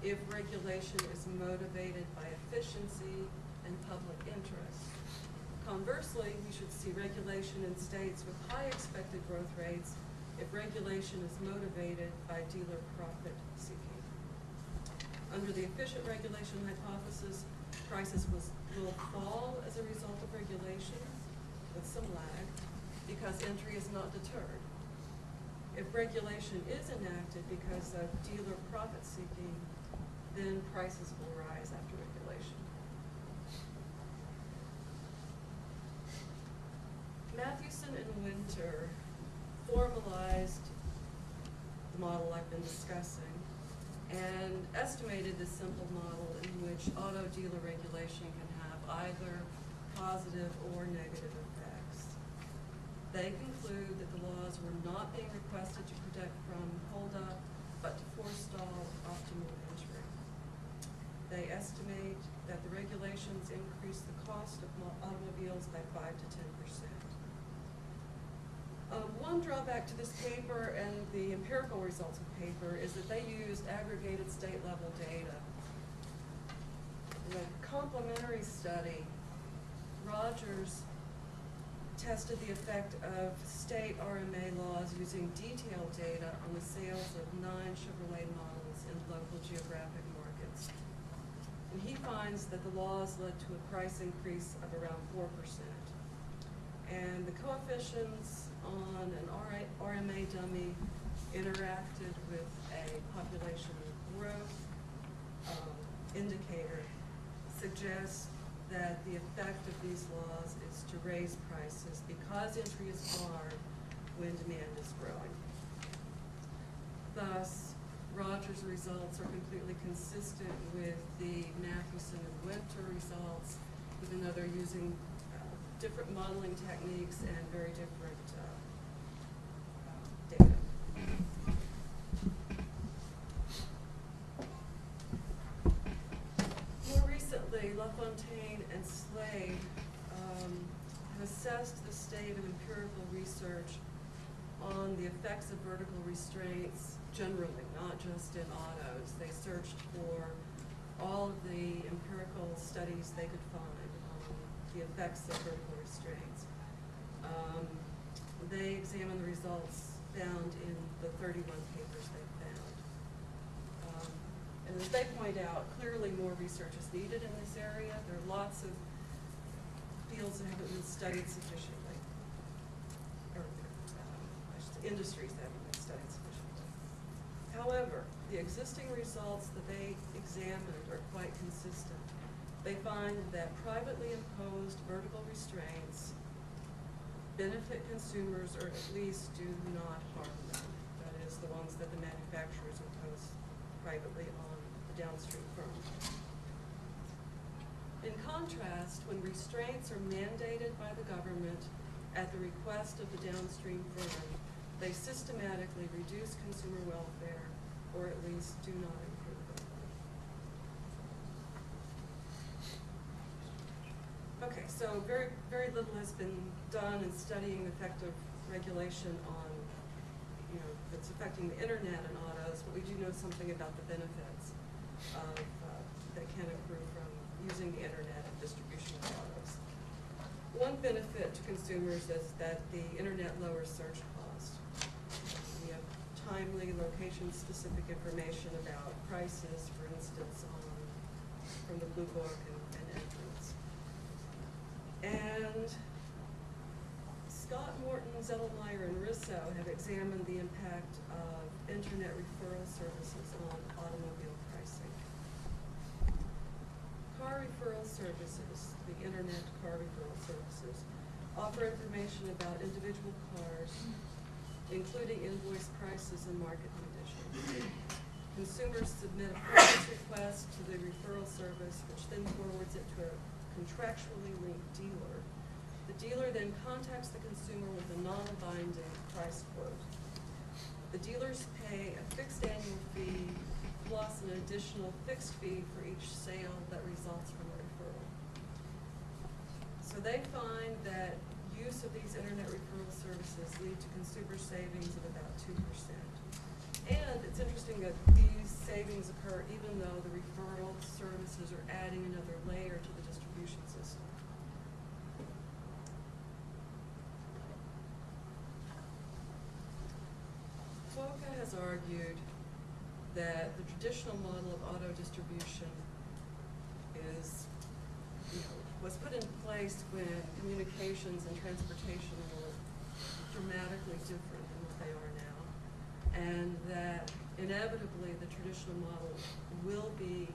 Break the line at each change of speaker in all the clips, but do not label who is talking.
if regulation is motivated by efficiency and public interest. Conversely, we should see regulation in states with high expected growth rates if regulation is motivated by dealer profit seeking. Under the efficient regulation hypothesis, prices will fall as a result of regulation with some lag because entry is not deterred. If regulation is enacted because of dealer profit seeking, then prices will rise after regulation. Mathewson and Winter formalized the model I've been discussing and estimated this simple model in which auto dealer regulation can have either positive or negative effects. They conclude that the laws were not being requested to protect from holdup, but to forestall optimal entry. They estimate that the regulations increase the cost of automobiles by 5 to 10%. One drawback to this paper and the empirical results of the paper is that they used aggregated state-level data. In a complementary study, Rogers tested the effect of state RMA laws using detailed data on the sales of 9 Chevrolet models in local geographic markets. And he finds that the laws led to a price increase of around 4%. And the coefficients on an RMA dummy interacted with a population growth indicator suggests that the effect of these laws is to raise prices because entry is hard when demand is growing. Thus, Rogers' results are completely consistent with the Mathewson and Winter results, even though they're using different modeling techniques and very different data. More recently, LaFontaine and Slade have assessed the state of empirical research on the effects of vertical restraints generally, not just in autos. They searched for all of the empirical studies they could find on the effects of vertical restraints. They examined the results found in the 31 papers they found. And as they point out, clearly more research is needed in this area. There are lots of fields that haven't been studied sufficiently, or I should say industries that haven't been studied sufficiently. However, the existing results that they examined are quite consistent. They find that privately imposed vertical restraints benefit consumers, or at least do not harm them. That is, the ones that the manufacturers impose privately on the downstream firm. In contrast, when restraints are mandated by the government at the request of the downstream firm, they systematically reduce consumer welfare, or at least do not improve it. Okay, so very little has been done in studying the effect of regulation on, that's affecting the internet and autos, but we do know something about the benefits of, that can accrue from using the internet and distribution of autos. One benefit to consumers is that the internet lowers search cost. We have timely location-specific information about prices, for instance, from the Blue Book and Entrance. And Scott, Morton, Zettelmeyer, and Risso have examined the impact of internet referral services on automobile pricing. Car referral services, the internet car referral services, offer information about individual cars, including invoice prices and market conditions. Consumers submit a purchase request to the referral service, which then forwards it to a contractually linked dealer. The dealer then contacts the consumer with a non-binding price quote. The dealers pay a fixed annual fee plus an additional fixed fee for each sale that results from a referral. So they find that use of these internet referral services lead to consumer savings of about 2%. And it's interesting that these savings occur even though adding another layer to the distribution system. FOCA has argued that the traditional model of auto distribution was put in place when communications and transportation were dramatically different than what they are now, and that inevitably the traditional model will be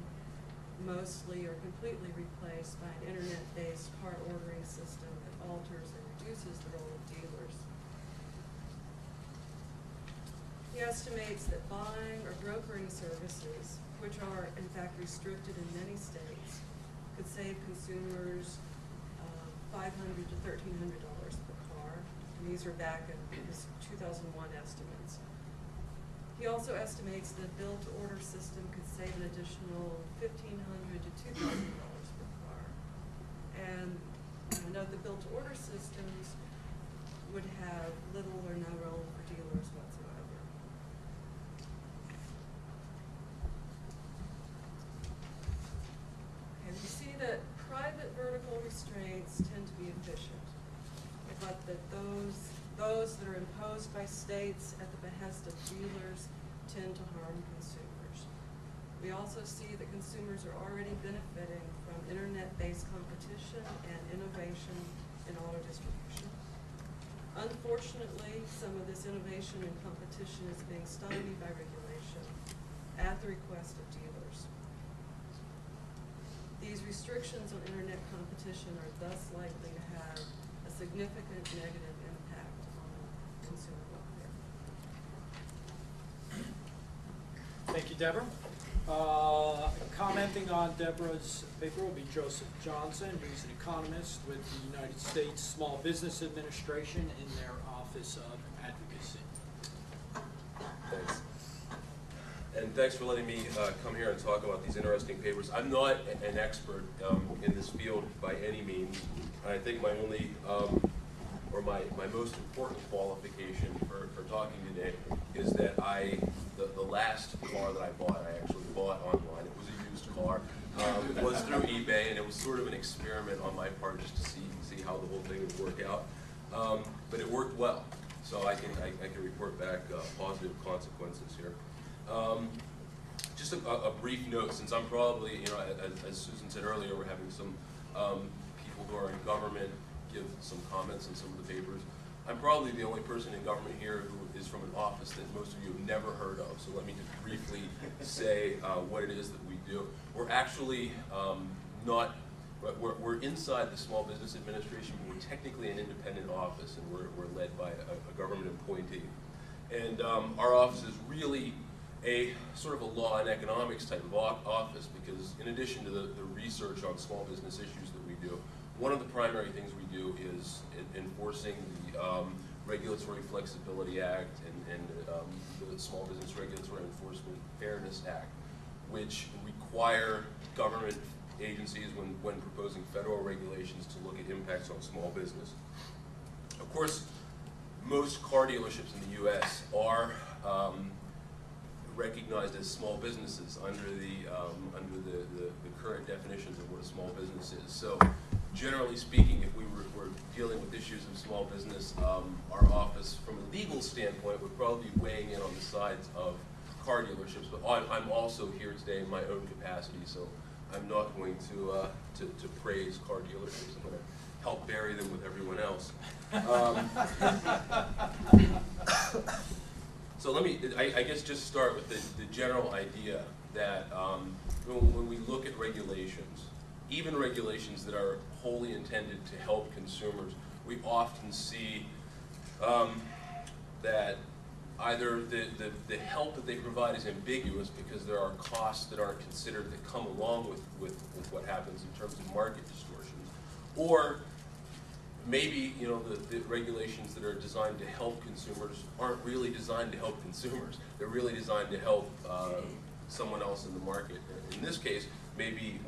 mostly or completely replaced by an internet-based car ordering system that alters and reduces the role of dealers. He estimates that buying or brokering services, which are in fact restricted in many states, could save consumers $500 to $1,300 per car. And these are back in his 2001 estimates. He also estimates that a build-to-order system could save an additional $1,500 to $2,000 per car. And note that build-to-order systems would have little or no role for dealers whatsoever. And we see that private vertical restraints tend to be efficient, but that those that are imposed by states at the behest of dealers tend to harm consumers. We also see that consumers are already benefiting from internet-based competition and innovation in auto distribution. Unfortunately, some of this innovation and competition is being stymied by regulation at the request of dealers. These restrictions on internet competition are thus likely to have a significant negative impact on consumer welfare.
Thank you, Deborah. Commenting on Deborah's paper will be Joseph Johnson, who's an economist with the United States Small Business Administration in their Office of Advocacy.
Thanks. And thanks for letting me come here and talk about these interesting papers. I'm not an expert in this field by any means. I think my only, or my most important qualification for talking today is that the last car that I bought, I actually bought online. It was a used car. It was through eBay, and it was sort of an experiment on my part just to see how the whole thing would work out. But it worked well, so I can report back positive consequences here. Just a brief note, since I'm probably, as Susan said earlier, we're having some people who are in government give some comments on some of the papers. I'm probably the only person in government here who is from an office that most of you have never heard of, so let me just briefly say what it is that we do. We're actually we're inside the Small Business Administration, but we're technically an independent office, and we're led by a government appointee. And our office is really a sort of a law and economics type of office, because in addition to the research on small business issues that we do, one of the primary things we do is enforcing the Regulatory Flexibility Act and the Small Business Regulatory Enforcement Fairness Act, which require government agencies when proposing federal regulations to look at impacts on small business. Of course, most car dealerships in the U.S. are recognized as small businesses under the current definitions of what a small business is. So, generally speaking, if we were dealing with issues of small business, our office, from a legal standpoint, would probably be weighing in on the sides of car dealerships. But I'm also here today in my own capacity, so I'm not going to praise car dealerships. I'm going to help bury them with everyone else. So let me, I guess, just start with the general idea that when we look at regulations, even regulations that are wholly intended to help consumers, we often see that either the help that they provide is ambiguous because there are costs that aren't considered that come along with what happens in terms of market distortions, or maybe the regulations that are designed to help consumers aren't really designed to help consumers. They're really designed to help someone else in the market. In this case, maybe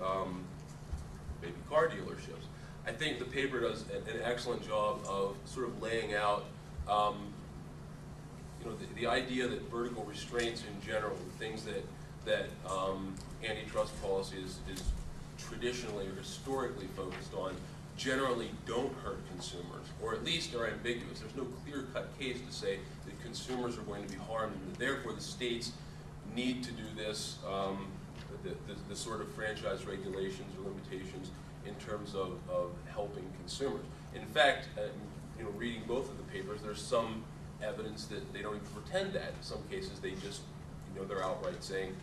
car dealerships. I think the paper does an excellent job of sort of laying out the idea that vertical restraints in general, the things that antitrust policy is traditionally or historically focused on generally don't hurt consumers, or at least are ambiguous. There's no clear-cut case to say that consumers are going to be harmed, and that therefore the states need to do this, the sort of franchise regulations or limitations in terms of helping consumers. In fact, reading both of the papers, there's some evidence that they don't even pretend that. In some cases, they just, they're outright saying,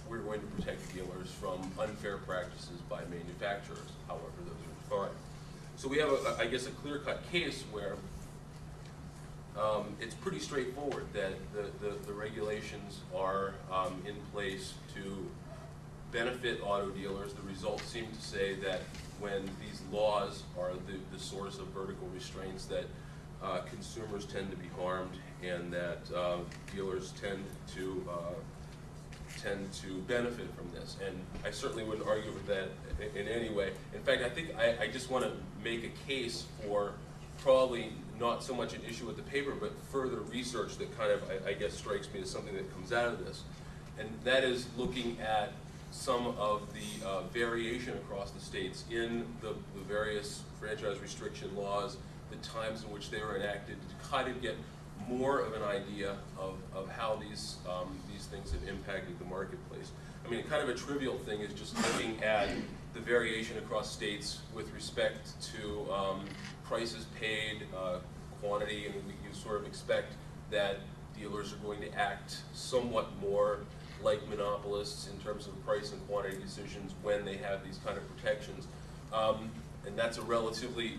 we're going to protect dealers from unfair practices by manufacturers, however those are defined. So we have, I guess, a clear-cut case where it's pretty straightforward that the regulations are in place to benefit auto dealers. The results seem to say that when these laws are the source of vertical restraints, that consumers tend to be harmed, and that dealers tend to benefit from this. And I certainly wouldn't argue with that in any way. In fact, I think I just want to make a case for probably not so much an issue with the paper, but further research that kind of, I guess, strikes me as something that comes out of this. And that is looking at some of the variation across the states in the various franchise restriction laws, the times in which they were enacted, to kind of get more of an idea of how these things have impacted the marketplace. I mean, kind of a trivial thing is just looking at the variation across states with respect to prices paid, quantity, and you sort of expect that dealers are going to act somewhat more like monopolists in terms of price and quantity decisions when they have these kind of protections. And that's a relatively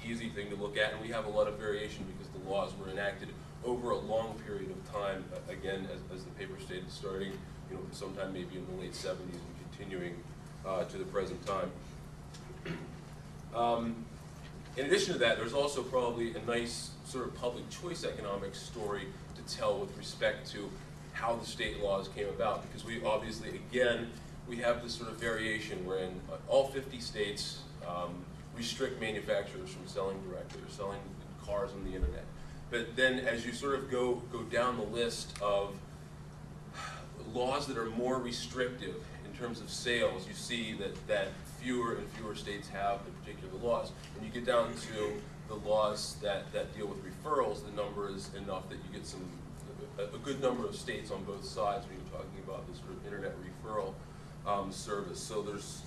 easy thing to look at, and we have a lot of variation because the laws were enacted over a long period of time, again, as the paper stated, starting sometime maybe in the late 70s and continuing to the present time. In addition to that, there's also probably a nice sort of public choice economics story to tell with respect to how the state laws came about, because we obviously, again, we have this sort of variation wherein all 50 states restrict manufacturers from selling directly or selling cars on the internet. But then as you sort of go down the list of laws that are more restrictive in terms of sales, you see that fewer and fewer states have the particular laws. And you get down to the laws that deal with referrals, the number is enough that you get a good number of states on both sides when you're talking about this sort of internet referral service. So there's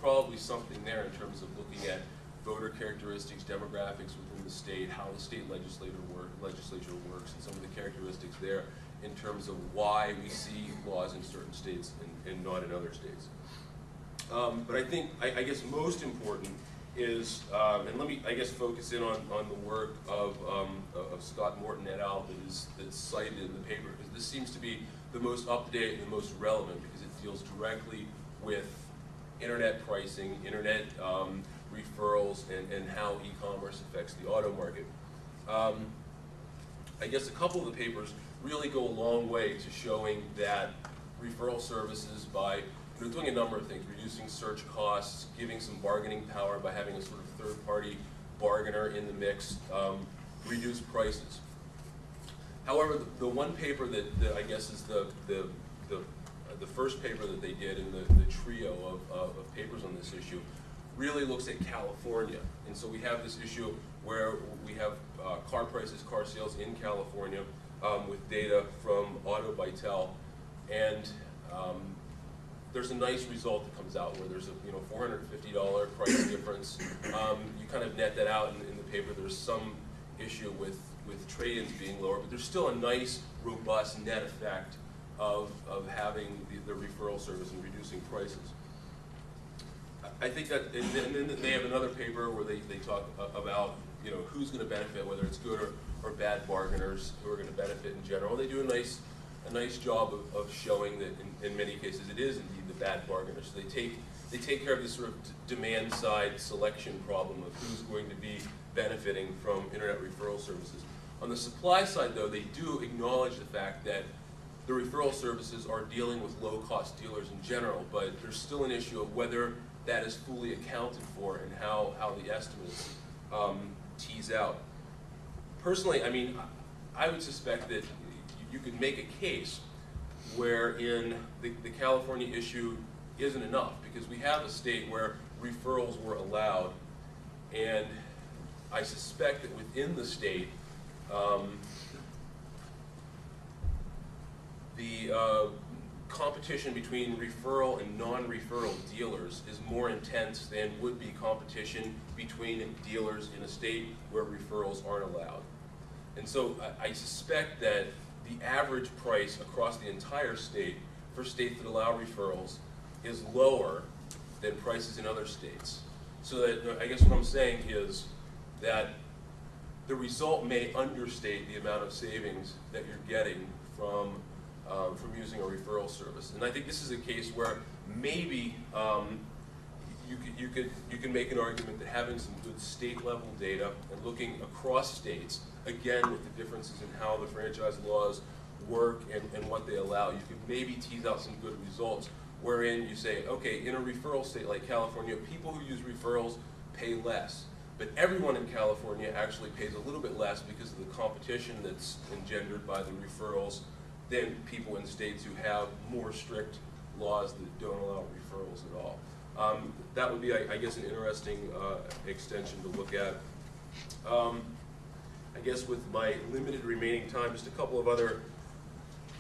probably something there in terms of looking at voter characteristics, demographics within the state, how the state legislature works, and some of the characteristics there in terms of why we see laws in certain states and not in other states. But I think, I guess most important is, and let me, I guess, focus in on the work of Scott Morton et al. That's cited in the paper, because this seems to be the most up-to-date and the most relevant, because it deals directly with internet pricing, internet referrals, and how e-commerce affects the auto market. I guess a couple of the papers really go a long way to showing that referral services, by doing a number of things, reducing search costs, giving some bargaining power by having a sort of third-party bargainer in the mix, reduce prices. However, the one paper that I guess is the first paper that they did in the trio of papers on this issue really looks at California. And so we have this issue where we have car prices, car sales in California with data from Auto Bytel, and there's a nice result that comes out where there's a $450 price difference. You kind of net that out in the paper. There's some issue with trade-ins being lower, but there's still a nice, robust net effect of having the referral service and reducing prices. I think that, and then they have another paper where they talk about who's going to benefit, whether it's good or bad bargainers who are going to benefit in general. They do a nice job of showing that in many cases it is indeed the bad bargainers. So they take care of this sort of demand side selection problem of who's going to be benefiting from internet referral services. On the supply side, though, they do acknowledge the fact that the referral services are dealing with low-cost dealers in general, but there's still an issue of whether that is fully accounted for and how the estimates tease out. Personally, I mean, I would suspect that you could make a case where in the California issue, isn't enough, because we have a state where referrals were allowed, and I suspect that within the state, the competition between referral and non-referral dealers is more intense than would be competition between dealers in a state where referrals aren't allowed. And so I suspect that the average price across the entire state for states that allow referrals is lower than prices in other states. So that, I guess what I'm saying is that the result may understate the amount of savings that you're getting from using a referral service. And I think this is a case where maybe you can make an argument that having some good state level data and looking across states, again with the differences in how the franchise laws work and what they allow, you could maybe tease out some good results wherein you say, okay, in a referral state like California, people who use referrals pay less. But everyone in California actually pays a little bit less because of the competition that's engendered by the referrals than people in states who have more strict laws that don't allow referrals at all. That would be, I guess, an interesting extension to look at. I guess with my limited remaining time, just a couple of other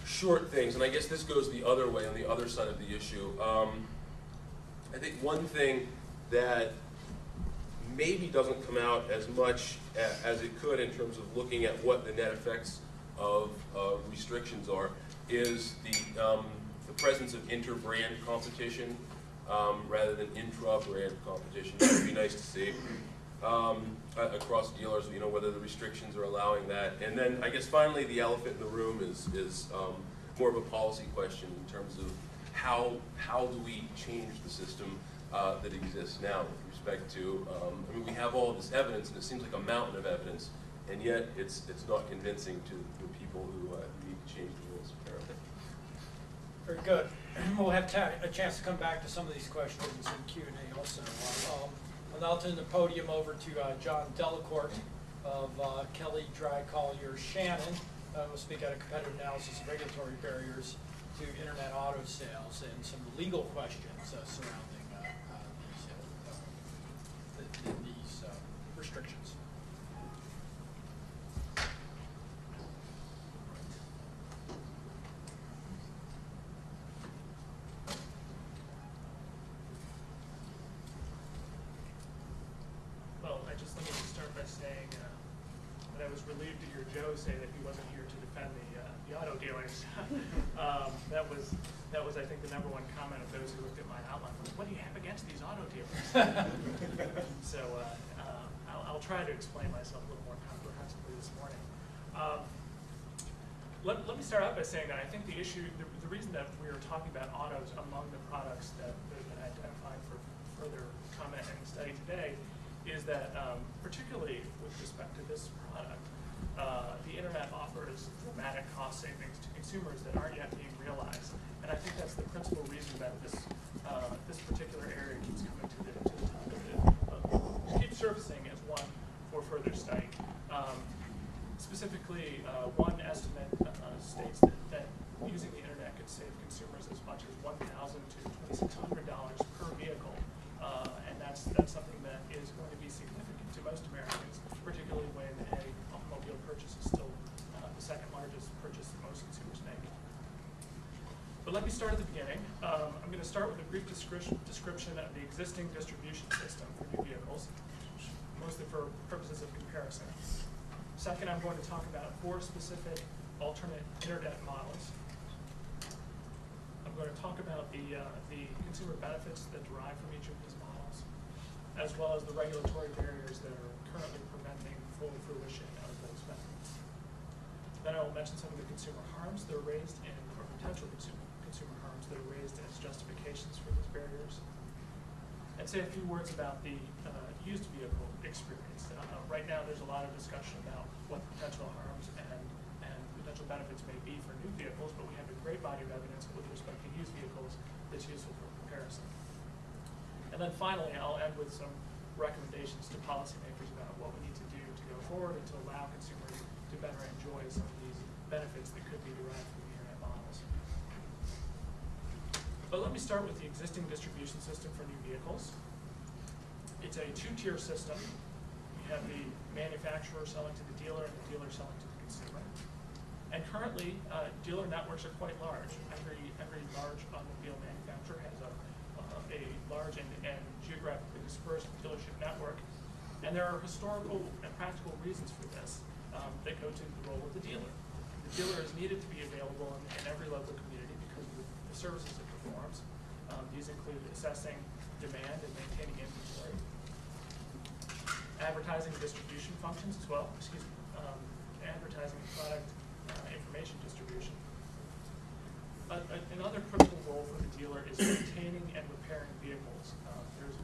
short things, and I guess this goes the other way on the other side of the issue. I think one thing that maybe doesn't come out as much as it could in terms of looking at what the net effects of restrictions are is the presence of inter-brand competition rather than intra-brand competition. That would be nice to see across dealers, you know, whether the restrictions are allowing that. And then I guess finally the elephant in the room is more of a policy question in terms of how do we change the system that exists now with respect to, I mean, we have all of this evidence, and it seems like a mountain of evidence, and yet it's not convincing to the people who need to change the rules, apparently.
Very good. We'll have a chance to come back to some of these questions in Q&A also. I'll now turn the podium over to John Delacourt of Kelly Dry Collier Shannon. We'll speak at a competitive analysis of regulatory barriers to internet auto sales and some legal questions surrounding these restrictions.
Well, let me just start by saying that I was relieved to hear Joe say that he wasn't here to defend the auto dealers. That was, I think, the #1 comment of those who looked at my outline. What do you have against these auto dealers? So I'll try to explain myself a little more comprehensively this morning. Let me start out by saying that I think the reason that we are talking about autos among the products that have been identified for further comment and study today is that, particularly with respect to this product, the internet offers dramatic cost savings to consumers that aren't yet being realized. And I think that's the principal reason that this particular area keeps coming to the top of it, keeps surfacing as one for further study. Specifically, one estimate states that using the internet could save consumers as much as $1,000 to $2,600 per vehicle, and that's something that is going to be significant to most Americans, particularly when a automobile purchase is still the second largest purchase that most consumers make. But let me start at the beginning. I'm going to start with a brief description of the existing distribution system for new vehicles, mostly for purposes of comparison. Second, I'm going to talk about 4 specific alternate internet models. I'm going to talk about the consumer benefits that derive from each of these models, as well as the regulatory barriers that are currently preventing full fruition of those benefits. Then I will mention some of the consumer harms that are raised or potential consumer harms that are raised as justifications for these barriers, and say a few words about the used vehicle experience. Right now there's a lot of discussion about what the potential harms and potential benefits may be for new vehicles, but we have a great body of evidence with respect to used vehicles that's useful for comparison. And then finally, I'll end with some recommendations to policymakers about what we need to do to go forward and to allow consumers to better enjoy some of these benefits that could be derived from the internet models. But let me start with the existing distribution system for new vehicles. It's a two-tier system. You have the manufacturer selling to the dealer and the dealer selling to the consumer. And currently, dealer networks are quite large. Every large automobile manufacturer has a large and geographically dispersed dealership network. And there are historical and practical reasons for this that go to the role of the dealer. The dealer is needed to be available in every local community because of the services it performs. These include assessing demand and maintaining inventory, advertising and distribution functions as well, advertising product information distribution. Another critical role for the dealer is maintaining and repairing vehicles.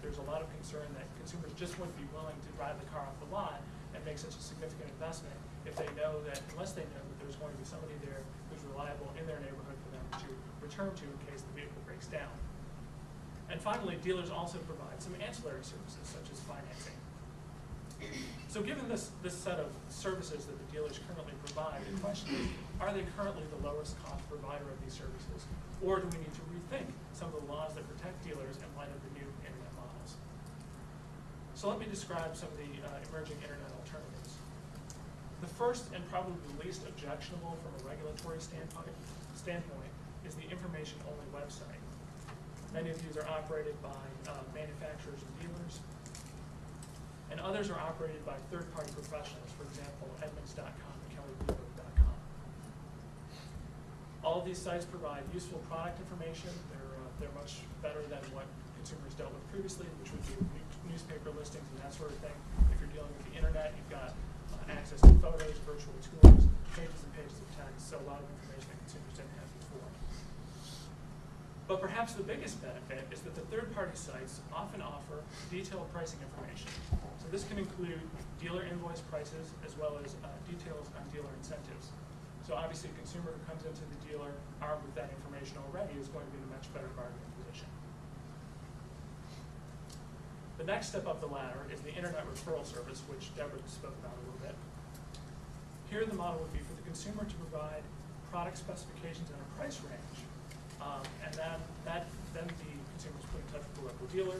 There's a lot of concern that consumers just wouldn't be willing to drive the car off the lot and make such a significant investment unless they know that there's going to be somebody there who's reliable in their neighborhood for them to return to in case the vehicle breaks down. And finally, dealers also provide some ancillary services such as financing. So given this set of services that the dealers currently provide, the question is, are they currently the lowest cost provider of these services? Or do we need to rethink some of the laws that protect dealers in light of the new internet models? So let me describe some of the emerging internet alternatives. The first and probably the least objectionable from a regulatory standpoint is the information-only website. Many of these are operated by manufacturers and dealers, and others are operated by third-party professionals, for example, Edmunds.com and KellyBlueBook.com. All of these sites provide useful product information. They're much better than what consumers dealt with previously, which would be newspaper listings and that sort of thing. If you're dealing with the internet, you've got access to photos, virtual tours, pages and pages of text, so a lot of information that consumers didn't have before. But perhaps the biggest benefit is that the third-party sites often offer detailed pricing information. So this can include dealer invoice prices as well as details on dealer incentives. So obviously a consumer who comes into the dealer armed with that information already is going to be in a much better bargaining position. The next step up the ladder is the internet referral service, which Deborah spoke about a little bit. Here the model would be for the consumer to provide product specifications and a price range. And then the consumer is put in touch with the local dealer.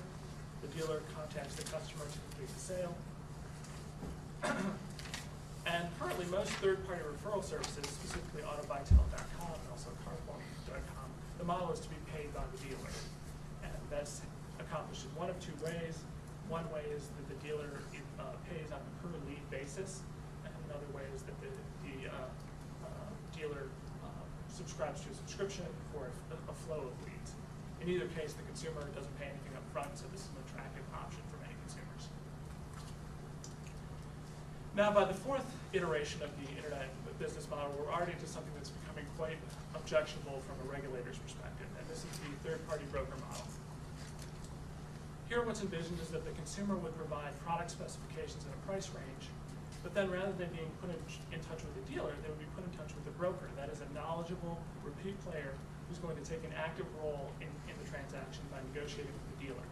The dealer contacts the customer to complete the sale. And currently, most third-party referral services, specifically AutoBuyTel.com and also CarPoint.com, the model is to be paid by the dealer. And that's accomplished in one of two ways. One way is that the dealer pays on a per-lead basis, and another way is that the dealer subscribes to a subscription for a flow of leads. In either case, the consumer doesn't pay anything up front, so this is an attractive option for many consumers. Now, by the fourth iteration of the internet business model, we're already into something that's becoming quite objectionable from a regulator's perspective, and this is the third-party broker model. Here, what's envisioned is that the consumer would provide product specifications and a price range, but then rather than being put in touch with the dealer, they would be put in touch with the broker. That is a knowledgeable, repeat player who's going to take an active role in the transaction by negotiating with the dealer.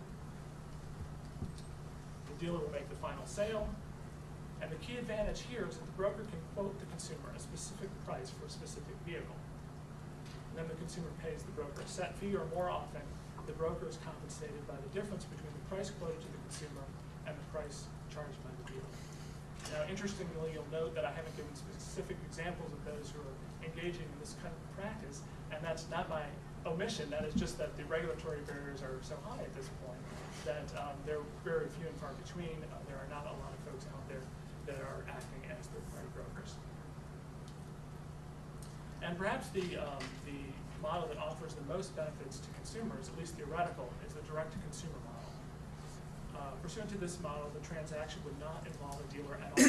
The dealer will make the final sale, and the key advantage here is that the broker can quote the consumer a specific price for a specific vehicle. And then the consumer pays the broker a set fee, or more often, the broker is compensated by the difference between the price quoted to the consumer and the price charged by the dealer. Now, interestingly, you'll note that I haven't given specific examples of those who are engaging in this kind of practice, and that's not by omission. That is just that the regulatory barriers are so high at this point that they're very few and far between. There are not a lot of folks out there that are acting as third-party brokers. And perhaps the model that offers the most benefits to consumers, at least theoretical, is the direct-to-consumer model. Pursuant to this model, the transaction would not involve a dealer at all.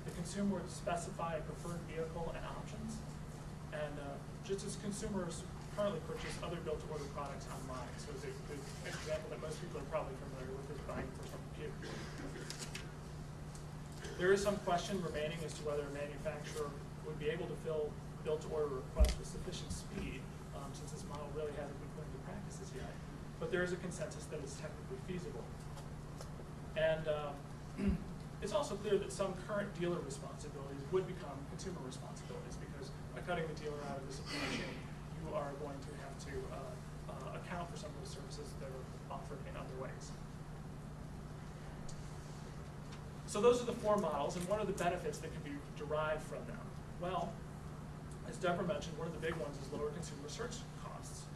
The consumer would specify a preferred vehicle and options, and just as consumers currently purchase other built-to-order products online. So the example that most people are probably familiar with is buying a personal computer. There is some question remaining as to whether a manufacturer would be able to fill built-to-order requests with sufficient speed, since this model really hasn't been put into practice as yet. But there is a consensus that it's technically feasible. And it's also clear that some current dealer responsibilities would become consumer responsibilities, because by cutting the dealer out of the supply chain, you are going to have to So those are the four models, and what are the benefits that can be derived from them? Well, as Deborah mentioned, one of the big ones is lower consumer search costs.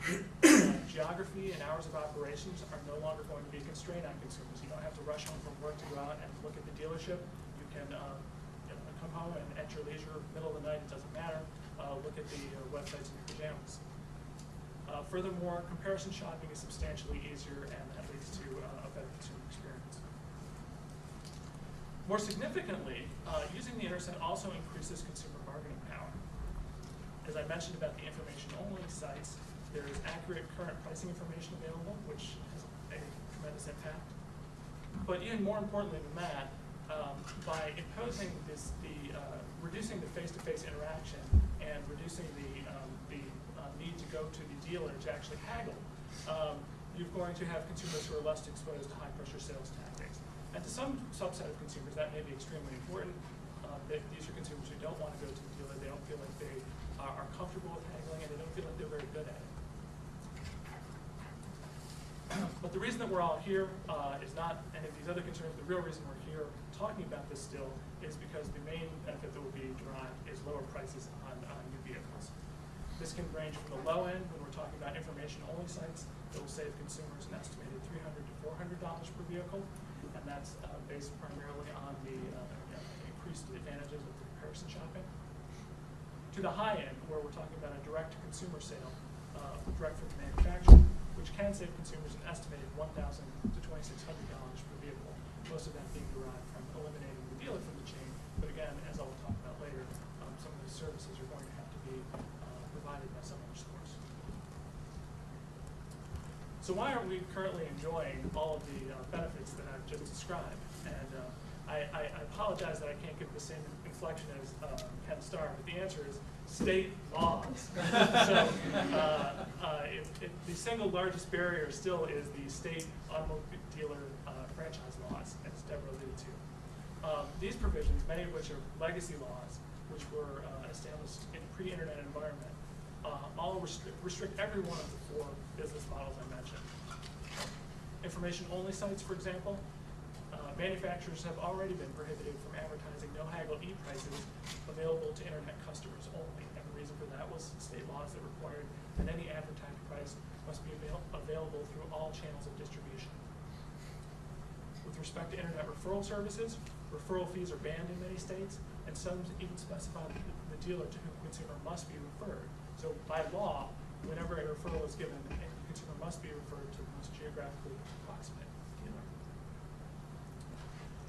Geography and hours of operations are no longer going to be a constraint on consumers. You don't have to rush home from work to go out and look at the dealership. You can come home and at your leisure, middle of the night, it doesn't matter, look at the websites in your pajamas. Furthermore, comparison shopping is substantially easier, and that leads to a better consumer experience. More significantly, using the internet also increases consumer bargaining power. As I mentioned about the information-only sites, there is accurate current pricing information available, which has a tremendous impact. But even more importantly than that, by imposing reducing the face-to-face interaction and reducing the need to go to the dealer to actually haggle, you're going to have consumers who are less exposed to high-pressure sales tactics. And to some subset of consumers, that may be extremely important. These are consumers who don't want to go to the dealer. They don't feel like they are comfortable with haggling, and they don't feel like they're very good at it. But the reason that we're all here is not any of these other concerns. The real reason we're here talking about this still is because the main benefit that will be derived is lower prices on new vehicles. This can range from the low end, when we're talking about information-only sites, that will save consumers an estimated $300 to $400 per vehicle, and that's based primarily on the increased advantages of the comparison shopping. To the high end, where we're talking about a direct-to-consumer sale, direct from the manufacturer, which can save consumers an estimated $1,000 to $2,600 per vehicle, most of that being derived from eliminating the dealer from the chain. But again, as I'll talk about later, some of those services are going to have to be provided by some other source. So why aren't we currently enjoying all of the benefits that I've just described? And I apologize that I can't give the same inflection as Ken Starr, but the answer is state laws. So the single largest barrier still is the state automobile dealer franchise laws, as Deborah alluded to. These provisions, many of which are legacy laws, which were established in a pre-internet environment, all restrict every one of the four business models I mentioned. Information-only sites, for example, manufacturers have already been prohibited from advertising no-haggle e-prices available to internet customers only. And the reason for that was state laws that required that any advertised price must be available through all channels of distribution. With respect to internet referral services, referral fees are banned in many states, and some even specify the dealer to whom the consumer must be referred. So by law, whenever a referral is given, the consumer must be referred to the most geographically approximate dealer.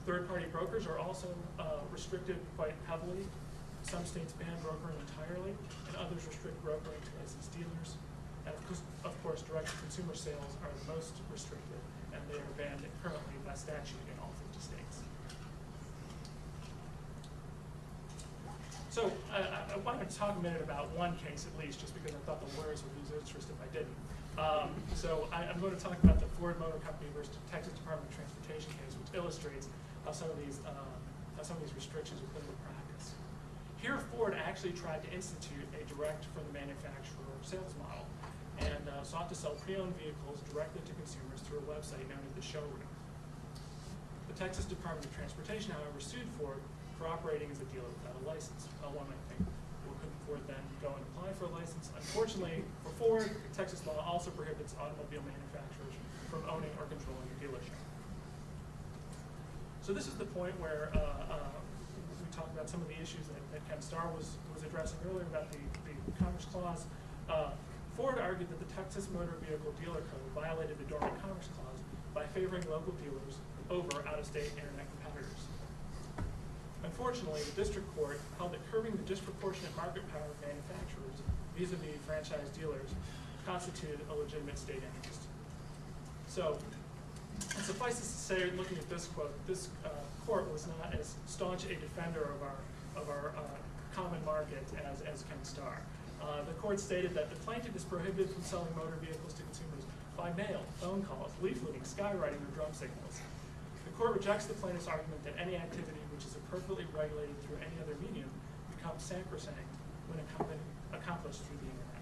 Third-party brokers are also restricted quite heavily. Some states ban brokering entirely, and others restrict brokering to licensed dealers. And of course, direct-to-consumer sales are the most restricted, and they are banned currently by statute in all 50 states. So I wanted to talk a minute about one case at least, just because I thought the lawyers would lose interest if I didn't. So I'm going to talk about the Ford Motor Company versus Texas Department of Transportation case, which illustrates how some of these restrictions are put into practice. Here, Ford actually tried to institute a direct from the manufacturer sales model, and sought to sell pre-owned vehicles directly to consumers through a website known as the showroom. The Texas Department of Transportation, however, sued Ford for operating as a dealer without a license. One might think, well, couldn't Ford then go and apply for a license? Unfortunately, for Ford, Texas law also prohibits automobile manufacturers from owning or controlling a dealership. So this is the point where we talk about some of the issues that Ken Starr was addressing earlier about the Commerce Clause. Ford argued that the Texas Motor Vehicle Dealer Code violated the Dormant Commerce Clause by favoring local dealers over out-of-state internet competitors. Unfortunately, the district court held that curbing the disproportionate market power of manufacturers vis-a-vis franchise dealers constituted a legitimate state interest. So, it suffices to say, looking at this quote, this court was not as staunch a defender of our common market as Ken Starr. The court stated that the plaintiff is prohibited from selling motor vehicles to consumers by mail, phone calls, leafleting, skywriting, or drum signals. The court rejects the plaintiff's argument that any activity which is appropriately regulated through any other medium becomes sacrosanct when accomplished through the internet.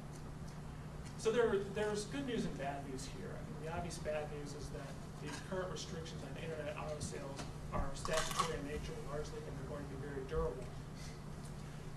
So there's good news and bad news here. I mean, the obvious bad news is that the current restrictions on internet auto sales are statutory in nature largely, and they're going to be very durable.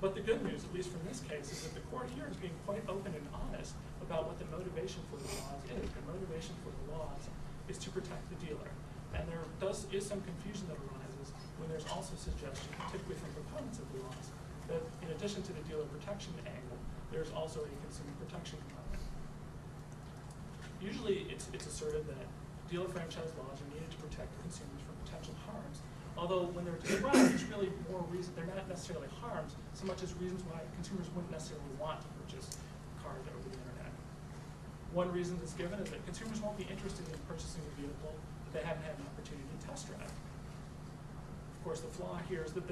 But the good news, at least from this case, is that the court here is being quite open and honest about what the motivation for the laws is. The motivation for the laws is to protect the dealer. And there is some confusion that arises when there's also suggestion, typically from proponents of the laws, that in addition to the dealer protection angle, there's also a consumer protection component. Usually it's asserted that dealer franchise laws are needed to protect consumers from potential harms. Although when they're described, it's really more reason, they're not necessarily harms, so much as reasons why consumers wouldn't necessarily want to purchase cars over the internet. One reason that's given is that consumers won't be interested in purchasing a vehicle that they haven't had an opportunity to test drive. Of course, the flaw here is that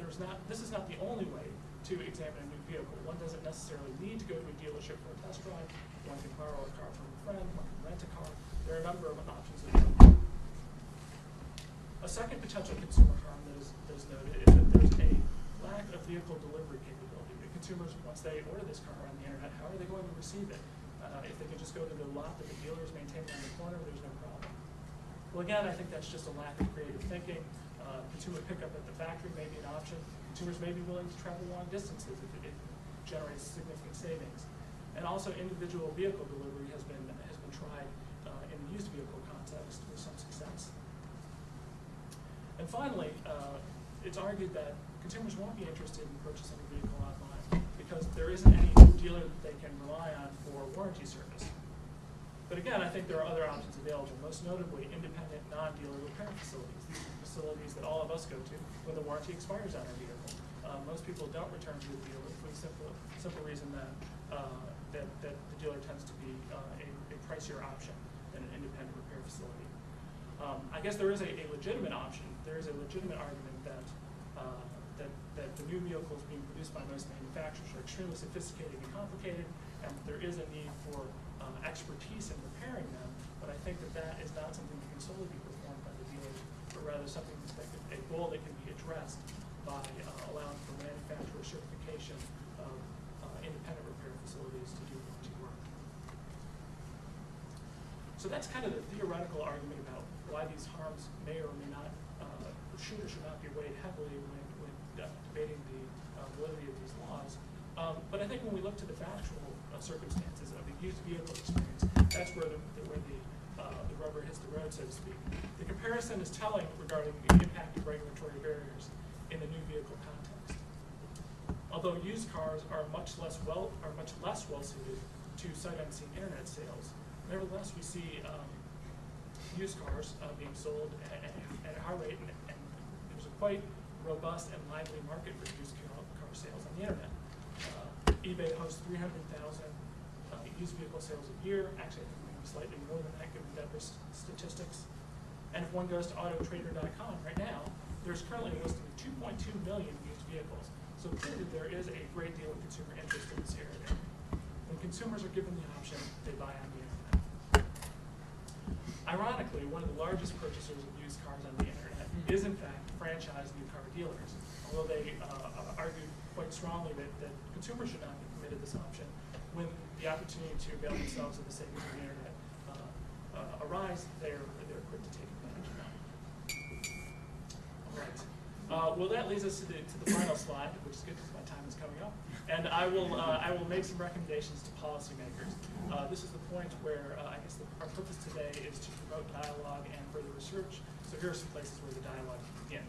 this is not the only way to examine a new vehicle. One doesn't necessarily need to go to a dealership for a test drive. One can borrow a car from a friend, one can rent a car. There are a number of options available. A second potential consumer harm that is noted is that there's a lack of vehicle delivery capability. The consumers, once they order this car on the internet, how are they going to receive it? If they can just go to the lot that the dealer is maintaining on the corner, there's no problem. Well, again, I think that's just a lack of creative thinking. Consumer pickup at the factory may be an option. Consumers may be willing to travel long distances if it generates significant savings. And also, individual vehicle delivery has been tried in the used vehicle context with some success. And finally, it's argued that consumers won't be interested in purchasing a vehicle online because there isn't any dealer that they can rely on for warranty service. But again, I think there are other options available, most notably independent non-dealer repair facilities. These are facilities that all of us go to when the warranty expires on our vehicle. Most people don't return to the dealer for the simple reason that the dealer tends to be a pricier option than an independent repair facility. I guess there is a legitimate option. There is a legitimate argument that the new vehicles being produced by most manufacturers are extremely sophisticated and complicated, and there is a need for expertise in repairing them. But I think that is not something that can solely be performed by the dealers, but rather something a goal that can be addressed by allowing for manufacturer certification of independent repair facilities to do warranty work. So that's kind of the theoretical argument about why these harms may or may not, should or should not be weighed heavily when debating the validity of these laws. But I think when we look to the factual circumstances of the used vehicle experience, that's where the rubber hits the road, so to speak. The comparison is telling regarding the impact of regulatory barriers in the new vehicle context. Although used cars are much less well suited to sight unseen internet sales, nevertheless we see used cars being sold at a high rate, and there's a quite robust and lively market for used car sales on the internet. eBay hosts 300,000 used vehicle sales a year. Actually, I think maybe slightly more than that given Deborah's statistics. And if one goes to autotrader.com right now, there's currently a listing of 2.2 million used vehicles. So clearly there is a great deal of consumer interest in this area. When consumers are given the option, they buy on the internet. Ironically, one of the largest purchasers of used cars on the internet is in fact franchised new car dealers. Although they argue quite strongly that consumers should not be permitted this option, when the opportunity to avail themselves of the savings of the internet arise, they're quick to take advantage of that. All right. Well, that leads us to the final slide, which is good because my time is coming up. And I will make some recommendations to policymakers. This is the point where I guess our purpose today is to promote dialogue and further research. So here are some places where the dialogue can begin.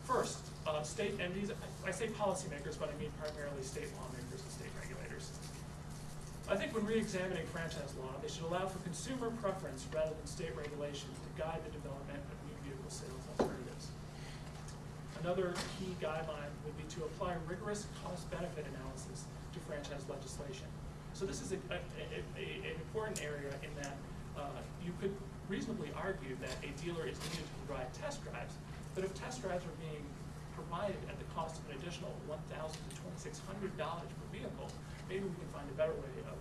First, state entities. I say policymakers, but I mean primarily state lawmakers and state regulators. I think when re-examining franchise law, they should allow for consumer preference rather than state regulation to guide the development of new vehicle sales alternatives. Another key guideline would be to apply rigorous cost-benefit analysis to franchise legislation. So this is an important area in that you could reasonably argue that a dealer is needed to provide test drives, but if test drives are being provided at the cost of an additional $1,000 to $2,600 per vehicle, maybe we can find a better way of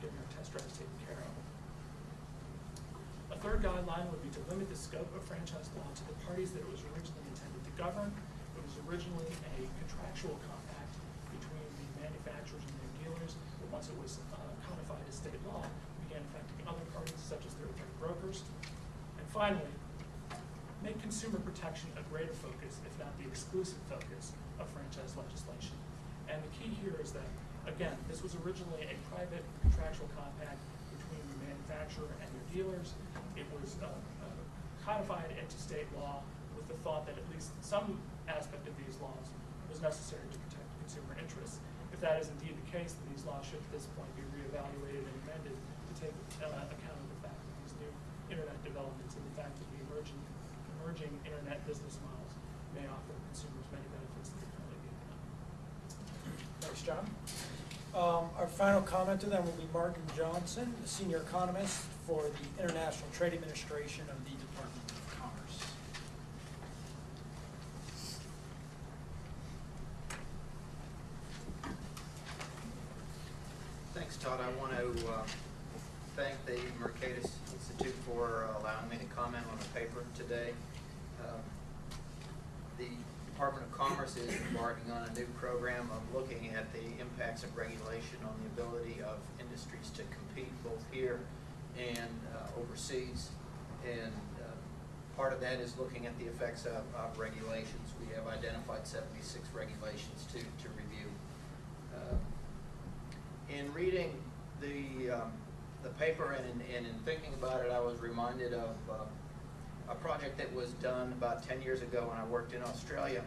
getting our test drives taken care of. A third guideline would be to limit the scope of franchise law to the parties that it was originally intended to govern. It was originally a contractual compact between the manufacturers and their dealers, but once it was codified as state law, it began affecting other parties such as third-party brokers. finally, make consumer protection a greater focus, if not the exclusive focus, of franchise legislation. And the key here is that, again, this was originally a private contractual compact between the manufacturer and their dealers. It was codified into state law with the thought that at least some aspect of these laws was necessary to protect consumer interests. If that is indeed the case, then these laws should at this point be reevaluated and amended to take account of the fact that these new internet developments and the fact that the emerging internet business models may offer consumers many benefits that are currently being denied.
Thanks, John. Our final commenter then will be Martin Johnson, the senior economist for the International Trade Administration of the Department of Commerce.
Thanks, Todd. I want to thank the Mercatus Institute for allowing me to comment on the paper today. The Department of Commerce is embarking on a new program of looking at the impacts of regulation on the ability of industries to compete both here and overseas. And part of that is looking at the effects of regulations. We have identified 76 regulations to review. In reading the paper and in thinking about it, I was reminded of a project that was done about 10 years ago when I worked in Australia.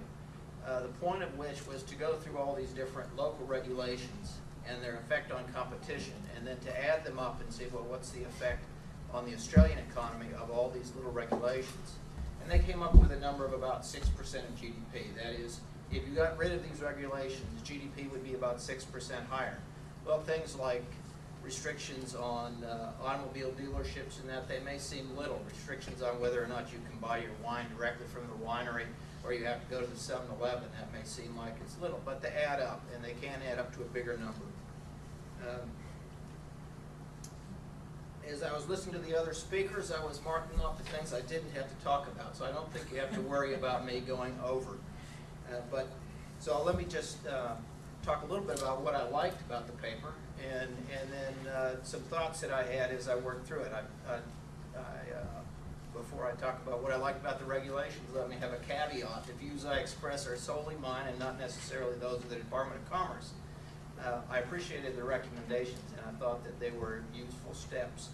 The point of which was to go through all these different local regulations and their effect on competition, and then to add them up and see, well, what's the effect on the Australian economy of all these little regulations. And they came up with a number of about 6% of GDP. That is, if you got rid of these regulations, GDP would be about 6% higher. Well, things like restrictions on automobile dealerships and that, they may seem little. Restrictions on whether or not you can buy your wine directly from the winery or you have to go to the 7-Eleven, that may seem like it's little. But they add up, and they can add up to a bigger number. As I was listening to the other speakers, I was marking off the things I didn't have to talk about, so I don't think you have to worry about me going over. So let me just talk a little bit about what I liked about the paper, and then some thoughts that I had as I worked through it. Before I talk about what I like about the regulations, let me have a caveat. The views I express are solely mine and not necessarily those of the Department of Commerce. I appreciated the recommendations, and I thought that they were useful steps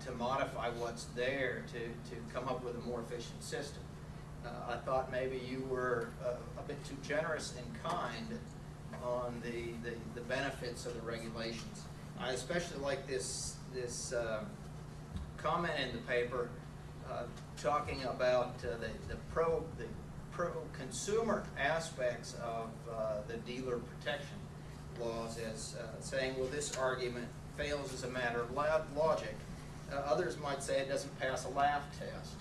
to modify what's there to come up with a more efficient system. I thought maybe you were a bit too generous and kind on the benefits of the regulations. I especially like this comment in the paper talking about the pro-consumer aspects of the dealer protection laws as saying, well, this argument fails as a matter of logic. Others might say it doesn't pass a laugh test.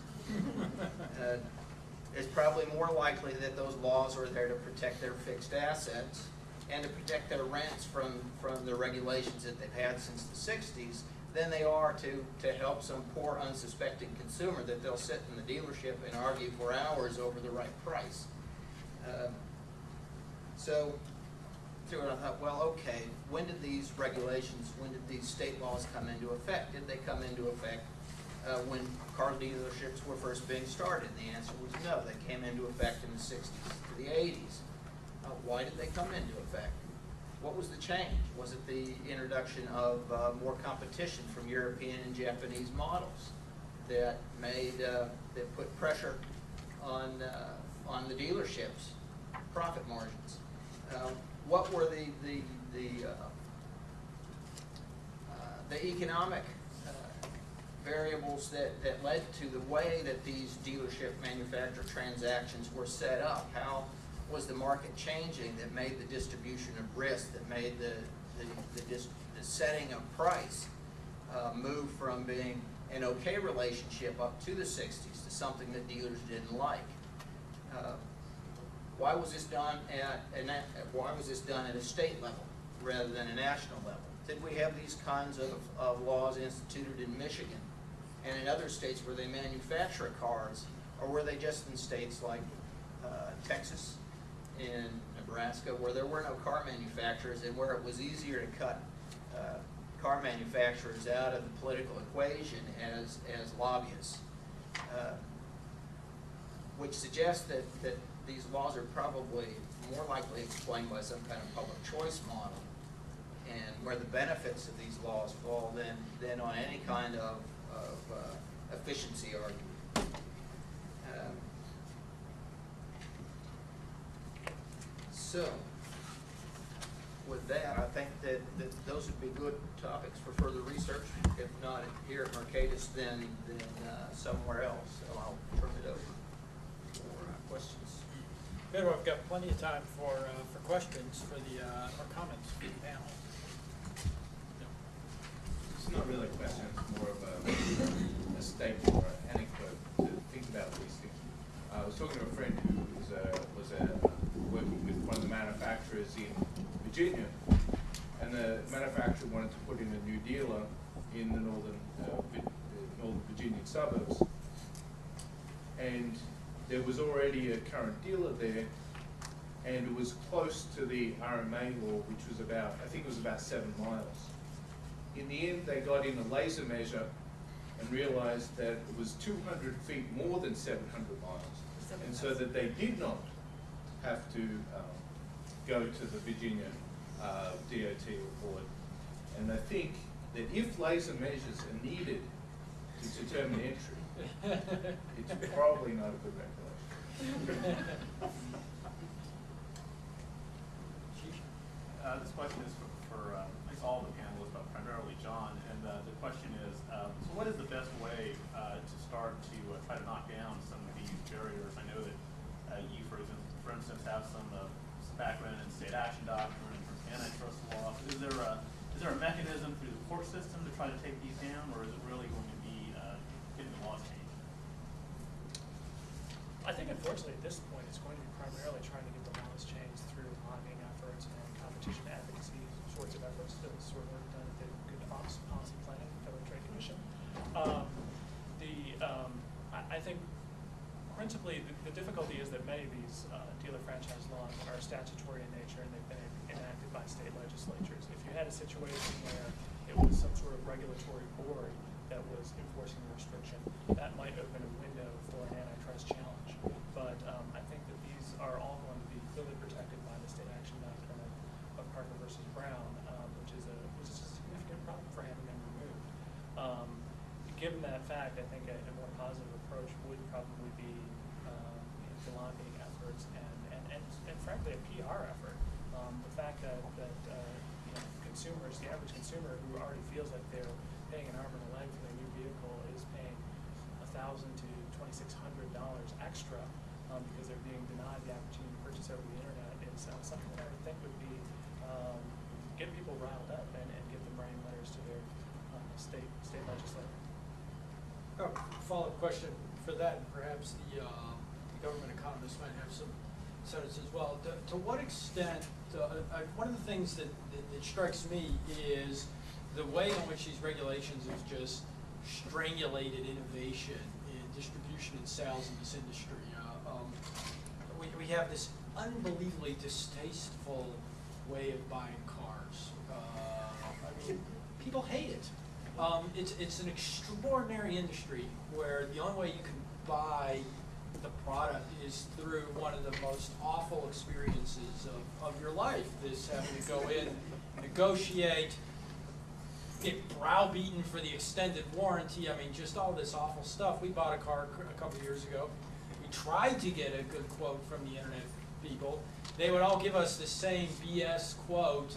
It's probably more likely that those laws are there to protect their fixed assets and to protect their rents from the regulations that they've had since the 60s than they are to help some poor unsuspecting consumer that they'll sit in the dealership and argue for hours over the right price. So through it I thought, well, okay, when did these state laws come into effect? Did they come into effect when car dealerships were first being started? And the answer was no. They came into effect in the 60s to the 80s. Why did they come into effect? What was the change? Was it the introduction of more competition from European and Japanese models that put pressure on the dealerships' profit margins? What were the economic variables that led to the way that these dealership manufacturer transactions were set up? How was the market changing that made the distribution of risk, that made the setting of price move from being an okay relationship up to the 60s to something that dealers didn't like? Why was this done at a state level rather than a national level? Did we have these kinds of laws instituted in Michigan and in other states where they manufacture cars, or were they just in states like Texas and Nebraska where there were no car manufacturers and where it was easier to cut car manufacturers out of the political equation as lobbyists? which suggests that these laws are probably more likely explained by some kind of public choice model, and where the benefits of these laws fall than on any kind of efficiency argument. So, with that, I think that those would be good topics for further research. If not here at Mercatus, then somewhere else. So I'll turn it over for questions.
Good, well, we've got plenty of time for questions for the, or comments from the panel.
It's not really a question, it's more of a statement or an anecdote to think about these things. I was talking to a friend who was working with one of the manufacturers in Virginia, and the manufacturer wanted to put in a new dealer in the northern Virginian suburbs. And there was already a current dealer there, and it was close to the RMA law, which was about, I think it was about 7 miles. In the end, they got in a laser measure and realized that it was 200 feet more than 700 miles. And so that they did not have to go to the Virginia DOT report. And I think that if laser measures are needed to determine entry, it's probably not a good regulation.
This question is for at least all of the panelists, but primarily John. And the question is, so what is the best way to start to try to knock down some of these barriers? I know that you, for instance, have some background in state action doctrine and antitrust law. Is there a mechanism through the court system to try to take these down, or is it really going to be getting the laws changed?
I think unfortunately at this point it's going to be primarily trying to get the laws changed through lobbying efforts and competition advocacy sorts of efforts, the sort of work done at the Good Policy Planning Federal Trade Commission. I think principally the difficulty is that many of these dealer franchise laws are statutory in nature, and they've been enacted by state legislatures. If you had a situation where it was some sort of regulatory board that was enforcing the restriction, that might open a window for an antitrust challenge. But I think that these are all going to be fully protected by the state action doctrine of Parker versus Brown, which is a significant problem for having them removed. Given that fact, I think a more positive approach would probably be the lobbying efforts and frankly a PR effort. The fact that consumers, the average consumer who already feels like they're paying an arm and a leg for their new vehicle, is paying $1,000 to $2,600 extra because they're being denied the opportunity to purchase over the internet, is something that I would think would be get people riled up and give them writing letters to their state legislature.
Oh, follow-up question for that, and perhaps the government economists might have some sense as well. To what extent, one of the things that strikes me is the way in which these regulations have just strangulated innovation in distribution and sales in this industry. We have this unbelievably distasteful way of buying cars. I mean, people hate it. It's an extraordinary industry where the only way you can buy the product is through one of the most awful experiences of your life. This having to go in, negotiate, get browbeaten for the extended warranty. I mean, just all this awful stuff. We bought a car a couple of years ago. We tried to get a good quote from the internet people. They would all give us the same BS quote,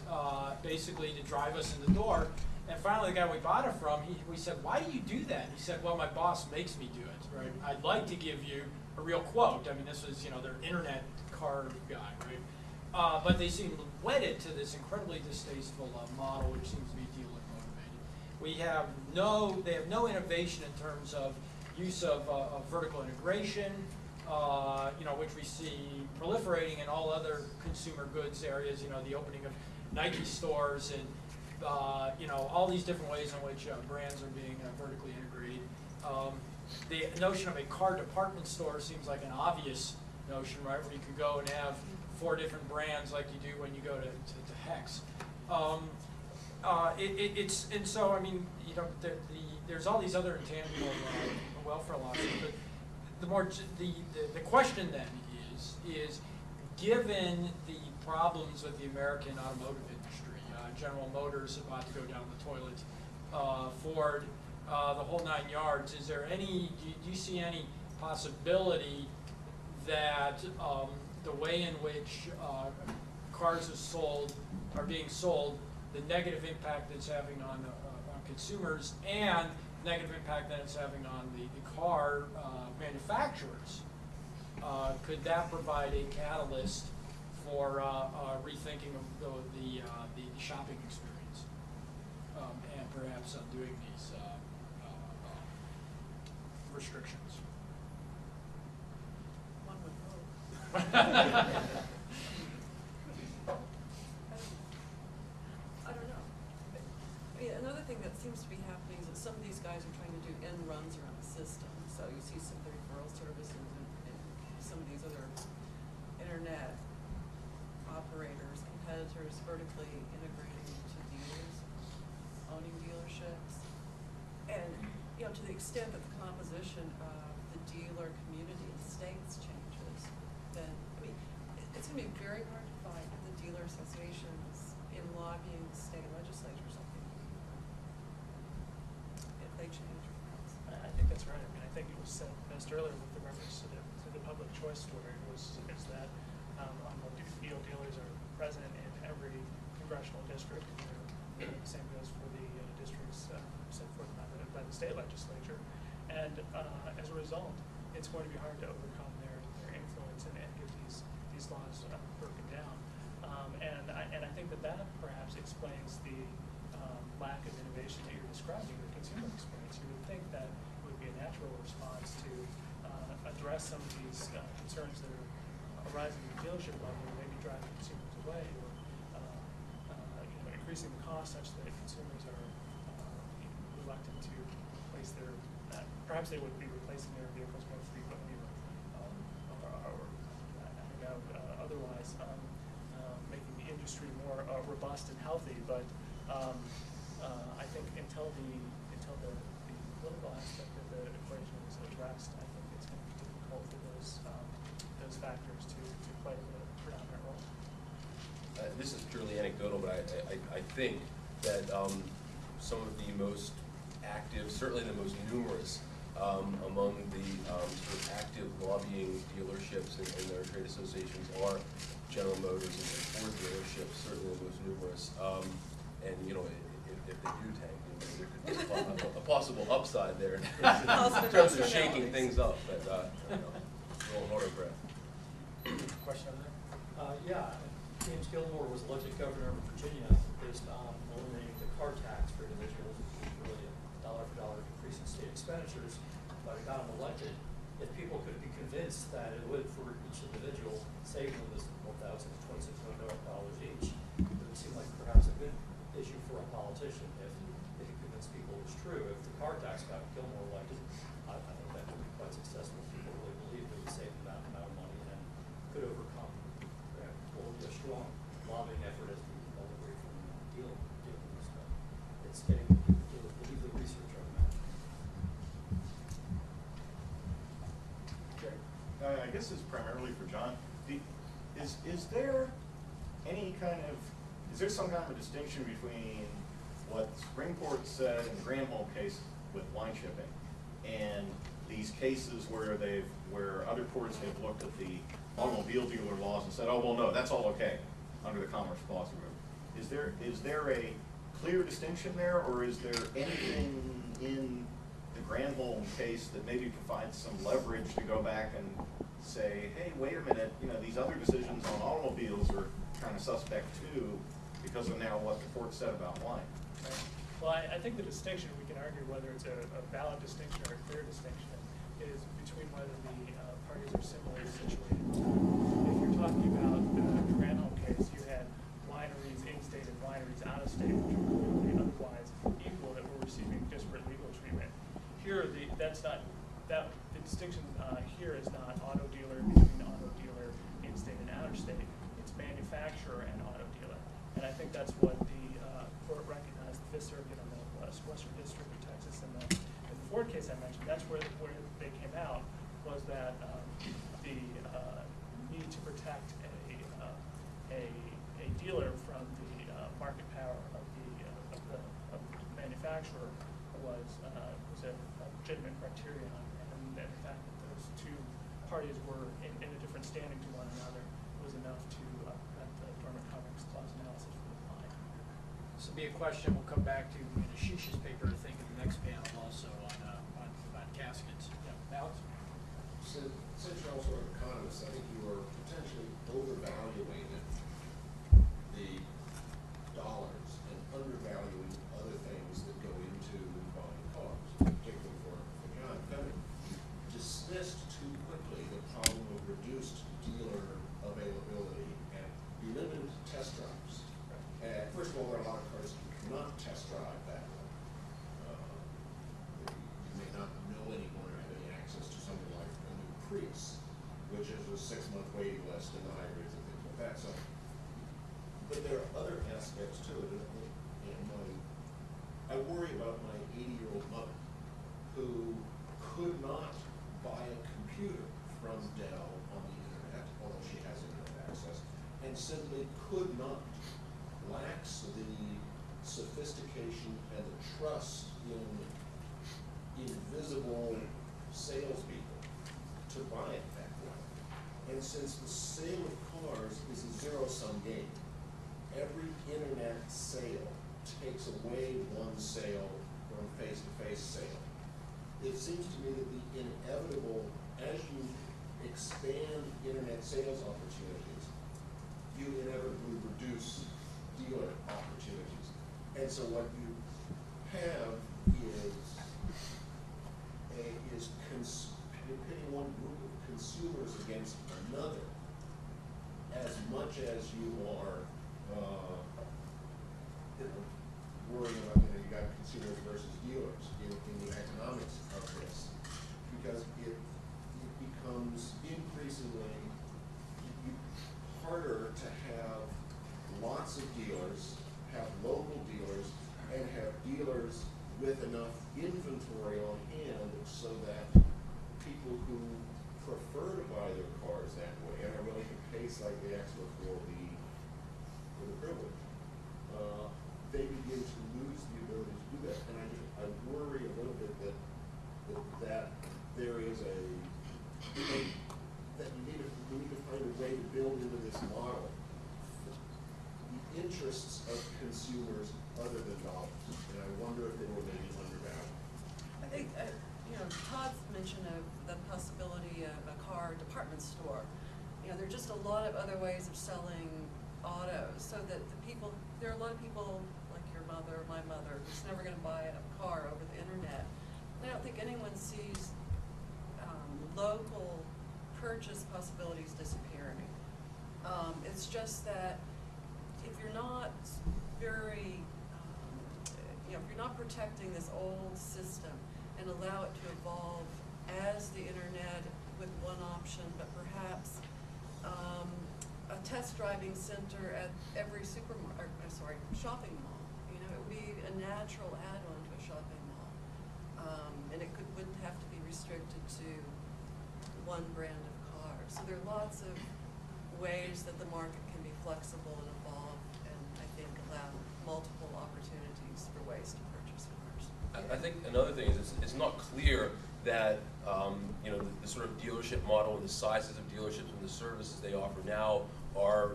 basically to drive us in the door. And finally, the guy we bought it from, we said, "Why do you do that?" He said, "Well, my boss makes me do it, right? I'd like to give you a real quote." I mean, this was, their internet car guy, right? But they seem wedded to this incredibly distasteful model, which seems to be dealer motivated. They have no innovation in terms of use of vertical integration, which we see proliferating in all other consumer goods areas. The opening of Nike stores and all these different ways in which brands are being vertically integrated. The notion of a car department store seems like an obvious notion, right, where you could go and have 4 different brands like you do when you go to Hex. It's, and so, I mean, you know, there's all these other intangible welfare losses, but the question then is given the problems with the American automotive industry, General Motors about to go down the toilet, Ford, the whole 9 yards, is there any, do you see any possibility that the way in which cars are being sold, the negative impact it's having on consumers and negative impact that it's having on the car manufacturers, could that provide a catalyst for rethinking of the shopping experience and perhaps undoing these restrictions?
One would hope. I don't know. I mean, another thing that seems to be happening is that some of these guys are trying to do end runs around the system. So you see some of the referral services and some of these other internet operators, competitors vertically integrating into dealers, owning dealerships. And, you know, to the extent that the composition of the dealer community in states changes, then, I mean, it's going to be very hard to fight the dealer associations in lobbying the state legislatures, I think, if they change.
I think that's right. I mean, I think it was said best earlier with the reference to the public choice story is that automobile dealers are present in every congressional district. The same goes for the districts set forth by the state legislature. And as a result, it's going to be hard to overcome their influence and get these laws broken down. And I think that perhaps explains the lack of innovation that you're describing in the consumer experience. You would think that it would be a natural response to address some of these concerns that are arising at the dealership level, maybe driving consumers away, or increasing the cost such that consumers are reluctant to replace their. Perhaps they would be replacing their vehicles more frequently, otherwise making the industry more robust and healthy. But I think until the political aspect of the equation is addressed, I think it's going to be difficult for those factors to play the predominant role.
This is purely anecdotal, but I think that some of the most active, certainly the most numerous among the sort of active lobbying dealerships and their trade associations are General Motors and Ford dealerships, certainly the most numerous. And you know, if they do tank, there could be a possible upside there in terms of shaking things up. But we'll hold our breath.
Question over there?
Yeah, James Gilmore was elected governor of Virginia based on eliminating the car tax for individuals, which is really a dollar-for-dollar increase in state expenditures. But it got him elected. If people could be convinced that it would, for each individual, save them this $1,000 to $2,600 each, it would seem like perhaps a good issue for a politician if they could convince people it was true. If the car tax got Gilmore elected, I think that would be quite successful. People really believed it would save them that amount of money and could overcome what would be a strong lobbying effort as we all agree from dealing with this stuff. It's getting people to believe the research on that.
I guess this is primarily for John. Is there some kind of a distinction between what the Supreme Court said in the Granholm case with line shipping and these cases where other courts have looked at the automobile dealer laws and said, oh well, no, that's all okay under the Commerce Clause rule? Is there a clear distinction there, or is there anything in the Granholm case that maybe provides some leverage to go back and say, hey, wait a minute, you know, these other decisions on automobiles are kind of suspect too, because of now what the court said about wine?
Well, I think the distinction, we can argue whether it's a valid distinction or a clear distinction, is between whether the parties are similarly situated. If you're talking about the Granholm case, you had wineries in-state and wineries out-of-state, which are clearly otherwise equal, that were receiving disparate legal treatment. Here, the distinction here is not auto dealer between auto dealer in-state and out-of-state. It's manufacturer and auto dealer. And I think that's what the court recognized Fifth Circuit and the Western District of Texas. And the Ford case I mentioned, that's where they came out, was that the need to protect a dealer from the market power of the manufacturer was a legitimate criterion, and the fact that those two parties were in a different standing to one another was enough to that the Dormant Commerce Clause analysis would apply.
This will be a question we'll come back to in Ashish's paper, I think, in the next panel also on caskets. Yeah. Alex?
Since you're also an economist, I think you are potentially overvaluing the dollars and undervaluing other things that go into buying cars, particularly for John. Kind of dismissed too quickly the problem of reduced dealer availability and limited test drives. First of all, there are a lot of cars you cannot test drive that way. You may not know anyone or have any access to something like a new Prius, which is a 6-month waiting list in the hybrids and things like that. So, but there are other aspects to it, and I worry about my 80-year-old mother who could not buy a computer from Dell on the internet, although she has internet access, and simply could not, lacks the sophistication and the trust in invisible salespeople to buy it that way. And since the sale of cars is a zero-sum game, every internet sale takes away one sale from face-to-face sale. It seems to me that the inevitable, as you expand internet sales opportunities, you inevitably reduce dealer opportunities. And so what you have is pitting one group of consumers against another as much as you are worrying about, you got consumers versus dealers in the economics of this, because it becomes increasingly harder to have lots of dealers, have local dealers, and have dealers with enough inventory on hand so that people who prefer to buy their cars that way and are willing to pay slightly extra for the privilege, they begin to lose the ability to do that. And I worry a little bit that there is that we need to find a way to build into this model the interests of consumers other than dollars. And I wonder if they were maybe undervalued.
I think, Todd's mention of the possibility of a car department store. There are just a lot of other ways of selling autos, so that there are a lot of people like your mother or my mother who's never going to buy a car over the internet. I don't think anyone sees local purchase possibilities disappearing. It's just that if you're not very, if you're not protecting this old system and allow it to evolve as the internet with one option, but perhaps a test driving center at every shopping mall. It would be a natural add-on to a shopping mall, and it wouldn't have to be restricted to one brand of cars. So there are lots of ways that the market can be flexible and evolve, and I think allow multiple opportunities for ways to purchase cars.
I think another thing is it's not clear that the sort of dealership model and the sizes of dealerships and the services they offer now are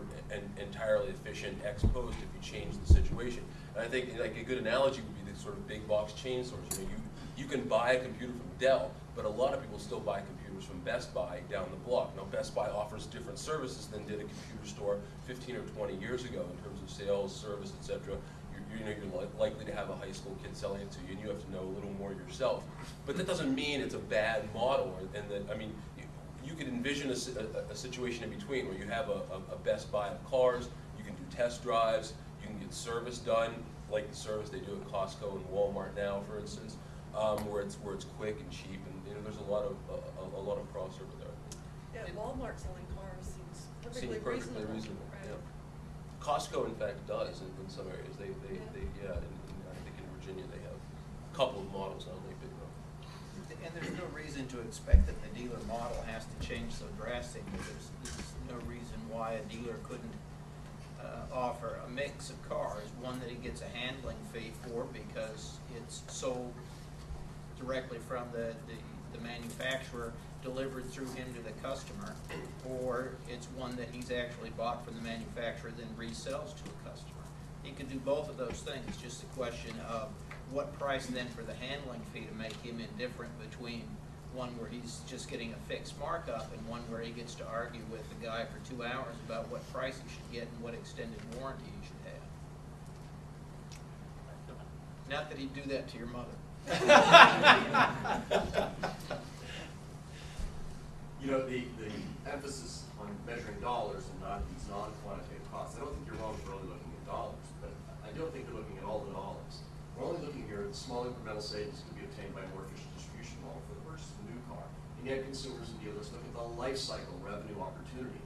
entirely efficient ex post if you change the situation. And I think like a good analogy would be the sort of big box chain stores. You can buy a computer from Dell, but a lot of people still buy computers from Best Buy down the block. Now Best Buy offers different services than did a computer store 15 or 20 years ago in terms of sales, service, etc. You're likely to have a high school kid selling it to you, and you have to know a little more yourself. But that doesn't mean it's a bad model, and that, you could envision a situation in between where you have a Best Buy of cars, you can do test drives, you can get service done, like the service they do at Costco and Walmart now, for instance, where it's quick and cheap, and there's a lot of crossover there.
Yeah, Walmart selling cars seems perfectly reasonable. Right.
Yeah. Costco, in fact, does in some areas. I think Virginia, they have a couple of models, not only big one.
And there's no reason to expect that the dealer model has to change so drastically. There's no reason why a dealer couldn't offer a mix of cars, one that he gets a handling fee for because it's sold directly from the manufacturer, delivered through him to the customer, or it's one that he's actually bought from the manufacturer, then resells to a customer. He can do both of those things. It's just a question of what price then for the handling fee to make him indifferent between one where he's just getting a fixed markup and one where he gets to argue with the guy for 2 hours about what price he should get and what extended warranty he should have. Not that he'd do that to your mother.
You know, the emphasis on measuring dollars and not these non-quantitative costs, I don't think you're wrong for only looking at dollars, but I don't think they're looking at all the dollars. We're only looking here at small incremental savings could be obtained by a more efficient distribution model for the purchase of a new car. And yet consumers and dealers look at the life cycle revenue opportunity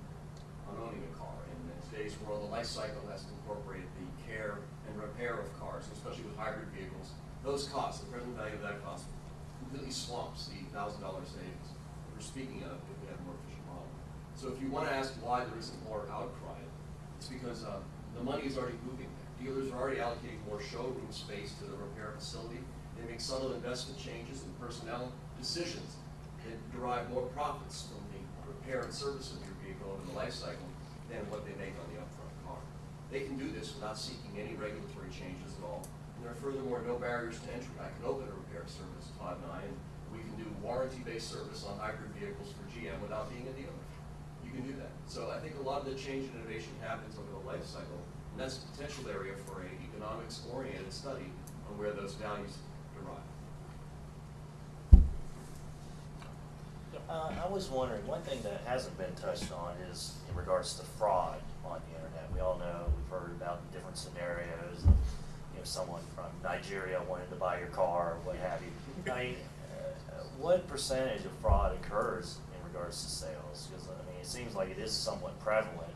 on owning a car. And in today's world, the life cycle has to incorporate the care and repair of cars, especially with hybrid vehicles. Those costs, the present value of that cost, completely swamps the $1,000 savings that we're speaking of if we have a more efficient model. So if you want to ask why there isn't more outcry, it's because the money is already moving there. Dealers are already allocating more showroom space to the repair facility. They make subtle investment changes in personnel decisions that derive more profits from the repair and service of your vehicle over the life cycle than what they make on the upfront car. They can do this without seeking any regulatory changes at all. And there are furthermore no barriers to entry. I can open a repair service at 5.9, and we can do warranty-based service on hybrid vehicles for GM without being a dealer. You can do that. So I think a lot of the change and innovation happens over the life cycle. And that's a potential area for an economics-oriented study on where those values derive.
I was wondering, one thing that hasn't been touched on is in regards to fraud on the internet. We all know, we've heard about different scenarios of, you know, someone from Nigeria wanted to buy your car, or what have you. I mean, what percentage of fraud occurs in regards to sales? Because I mean, it seems like it is somewhat prevalent.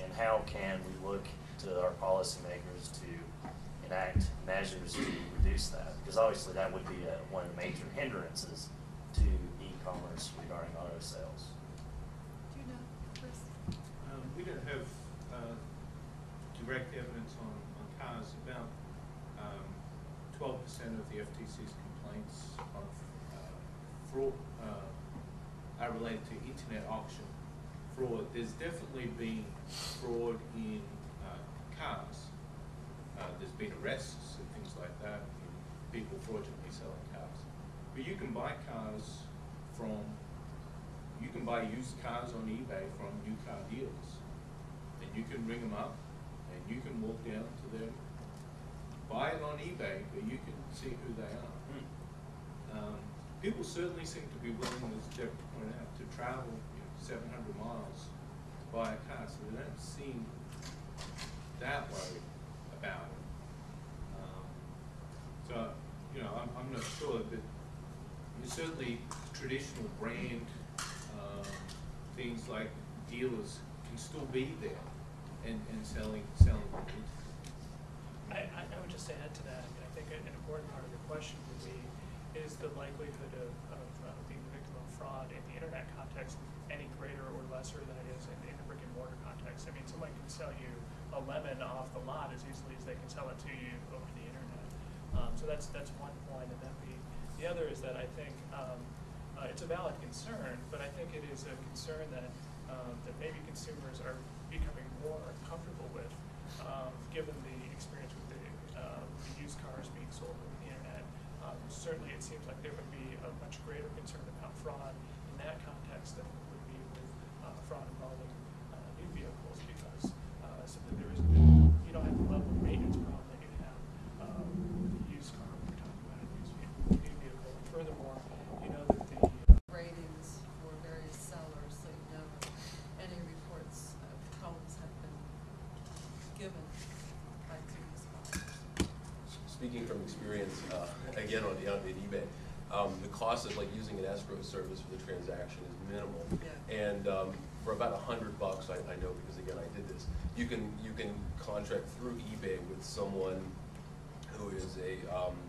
And how can we look to our policymakers to enact measures to reduce that? Because obviously that would be one of the major hindrances to e-commerce regarding auto sales.
Do you know, Chris?
We don't have direct evidence on cars. About 12% of the FTC's complaints of fraud are related to internet auction fraud. There's definitely been fraud in cars. There's been arrests and things like that, people fraudulently selling cars. But you can buy cars you can buy used cars on eBay from new car dealers. And you can ring them up and you can walk down to them, buy it on eBay, but you can see who they are. People certainly seem to be willing, as Jeff pointed out, to travel 700 miles to buy a car, so they don't seem that worried about it. So, I'm not sure, but certainly traditional brand things like dealers can still be there and selling goods.
I would just add to that, I think an important part of the question would be, is the likelihood of being the victim of fraud in the internet context any greater or lesser than it is in the brick and mortar context? I mean, someone can sell you a lemon off the lot as easily as they can sell it to you over the internet. So that's one point, and then the other is that I think it's a valid concern, but I think it is a concern that maybe consumers are becoming more comfortable with, given the experience with the used cars being sold over the internet. Certainly, it seems like there would be a much greater concern about fraud in that context than there would be with fraud involving new vehicles, because simply you don't have the level of maintenance problem that you have with a used car when you're talking about a new vehicle. And furthermore, you know that the
Ratings for various sellers, so you know if any reports of problems have been given by previous buyers.
Speaking from experience, again on eBay, the cost of like using an escrow service for the transaction is minimal.
Yeah.
And for about $100, I know because again I did this. You can contract through eBay with someone who is a,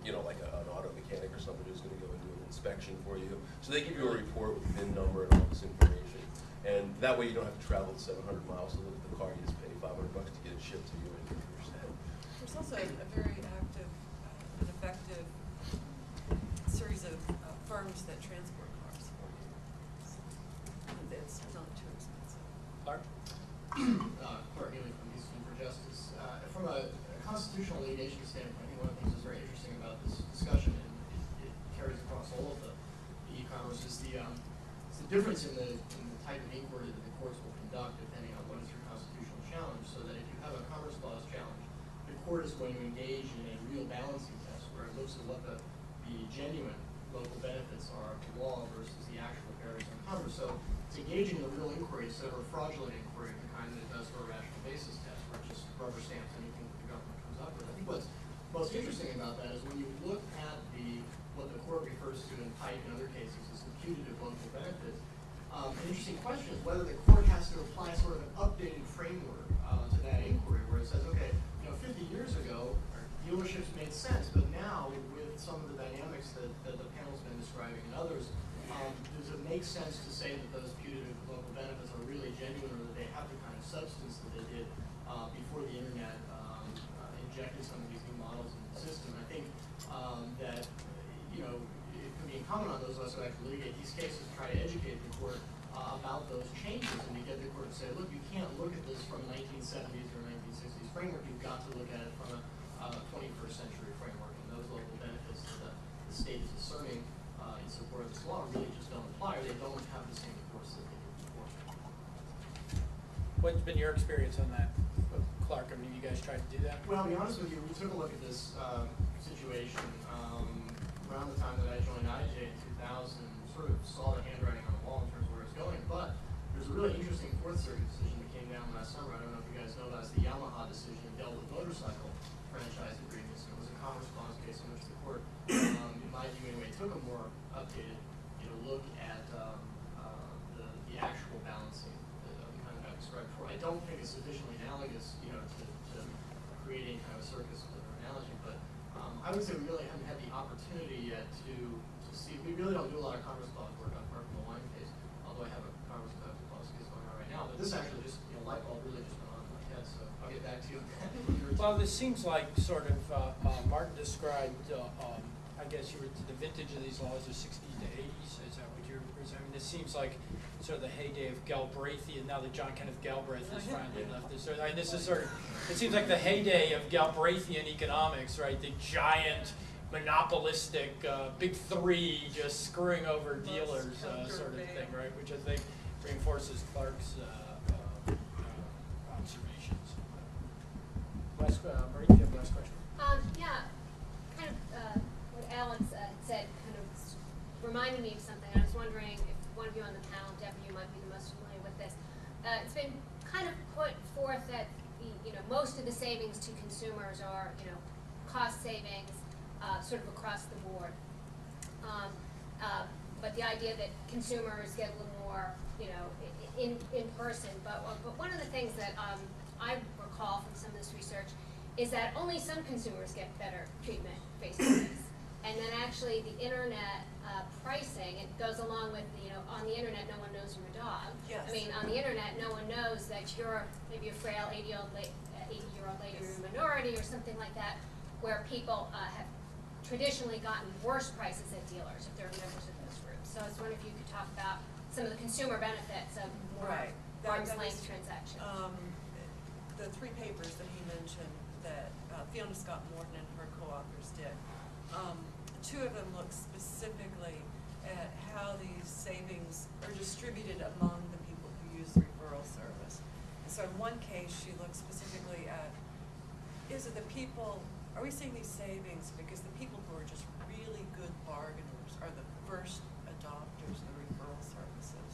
you know, like an auto mechanic or somebody who's gonna go and do an inspection for you. So they give you a report with the VIN number and all this information. And that way you don't have to travel 700 miles to look at the car, you just pay $500 to get it shipped to you and you're set.
There's also a very active and effective series of firms that transport cars for you. And it's not too expensive.
Clark?
Clark Haley from Houston for Justice. From a constitutional litigation standpoint, I think one of the things that's very interesting about this discussion, and it carries across all of the e-commerce, is the difference in the type of inquiry that the courts will conduct depending on what is your constitutional challenge. So that if you have a Commerce Clause challenge, the court is going to engage in a real balancing test where it looks at what the genuine local benefits are of the law versus the actual barriers on commerce. So it's engaging in a real inquiry instead of a fraudulent inquiry, the kind that it does for a rational basis test, where it just rubber stamps anything that the government comes up with. I think what's most interesting about that is when you look at what the court refers to in Pike and other cases as the putative local benefit, an interesting question is whether the court has to apply sort of an updated framework to that inquiry, where it says, okay, 50 years ago, dealerships made sense, but now with some of the dynamics that the panel's been describing and others, does it make sense to say that those putative local benefits are really genuine, or that they have the kind of substance that they did before the internet injected some of these new models into the system? I think that it can be incumbent on those of us who actually litigate these cases to try to educate the court about those changes, and to get the court to say, look, you can't look at this from 1970s or 1960s framework. You've got to look at it from a 21st century framework, and those local benefits that the state is asserting in support of this law really just don't apply, or they don't have the same force that they did before.
What's been your experience on that, Clark? I mean, you guys tried to do that?
Well, to be honest with you, we took a look at this situation around the time that I joined IJ in 2000, sort of saw the handwriting on the wall in terms of where it's going, but there's a really interesting Fourth Circuit decision that came down last summer. I don't know if you guys know that. It's the Yamaha decision that dealt with motorcycle franchise agreements. It was a Commerce Clause case in which the court, in my view anyway, took a more updated look at the actual balancing of the kind of I described before. I don't think it's sufficiently analogous, to creating kind of a circus with an analogy, but I would say we really haven't had the opportunity yet to see. We really don't do a lot of Commerce Clause work on apart from the wine case, although I have a Commerce Clause case going on right now. But this actually just, light bulb really just went on in my head, so I'll get back to you.
Well, this seems like sort of, Martin described, I guess you were to the vintage of these laws of 60s to 80s. Is that what you're presuming? This seems like sort of the heyday of Galbraithian, now that John Kenneth Galbraith has finally left this. I mean, this is sort of, it seems like the heyday of Galbraithian economics, right? The giant, monopolistic, big three just screwing over dealers sort of thing, right? Which I think reinforces Clark's observations. Last, Marie, do you have a last question?
Yeah, kind of what Alex said kind of reminded me of something. I was wondering if one of you on the panel, Debbie, you might be the most familiar with this. It's been kind of put forth that most of the savings to consumers are cost savings sort of across the board. But the idea that consumers get a little more in person. But one of the things that I recall from some of this research is that only some consumers get better treatment face to face. And then actually the internet pricing, it goes along with, on the internet no one knows you're a dog.
Yes.
I mean, on the internet no one knows that you're maybe a frail 80-year-old lady, you're a minority or something like that, where people have traditionally gotten worse prices at dealers if they're members of those groups. So I was wondering if you could talk about some of the consumer benefits of more arm's length transactions.
The three papers that he mentioned that Fiona Scott Morton and her co-authors did, two of them look specifically at how these savings are distributed among the people who use the referral service. And so in one case, she looked specifically at, are we seeing these savings because the people who are just really good bargainers are the first adopters of the referral services?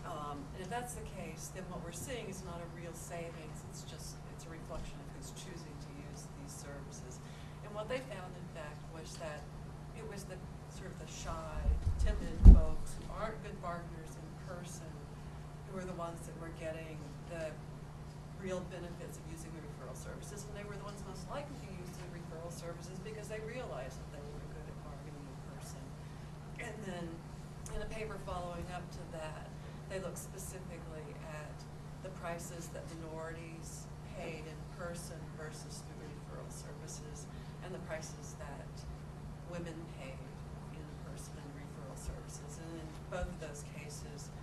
And if that's the case, then what we're seeing is not a real savings, it's a reflection of who's choosing to use these services. And what they found, in fact, was that it was the sort of the shy, timid folks who aren't good bargainers in person who are the ones that were getting the real benefits of using the referral services, and they were the ones most likely to use the referral services because they realized that they were good at bargaining in person. And then, in a paper following up to that, they looked specifically at the prices that minorities paid in person versus through referral services, and the prices that women paid in person and referral services. And in both of those cases,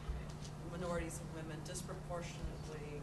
minorities and women disproportionately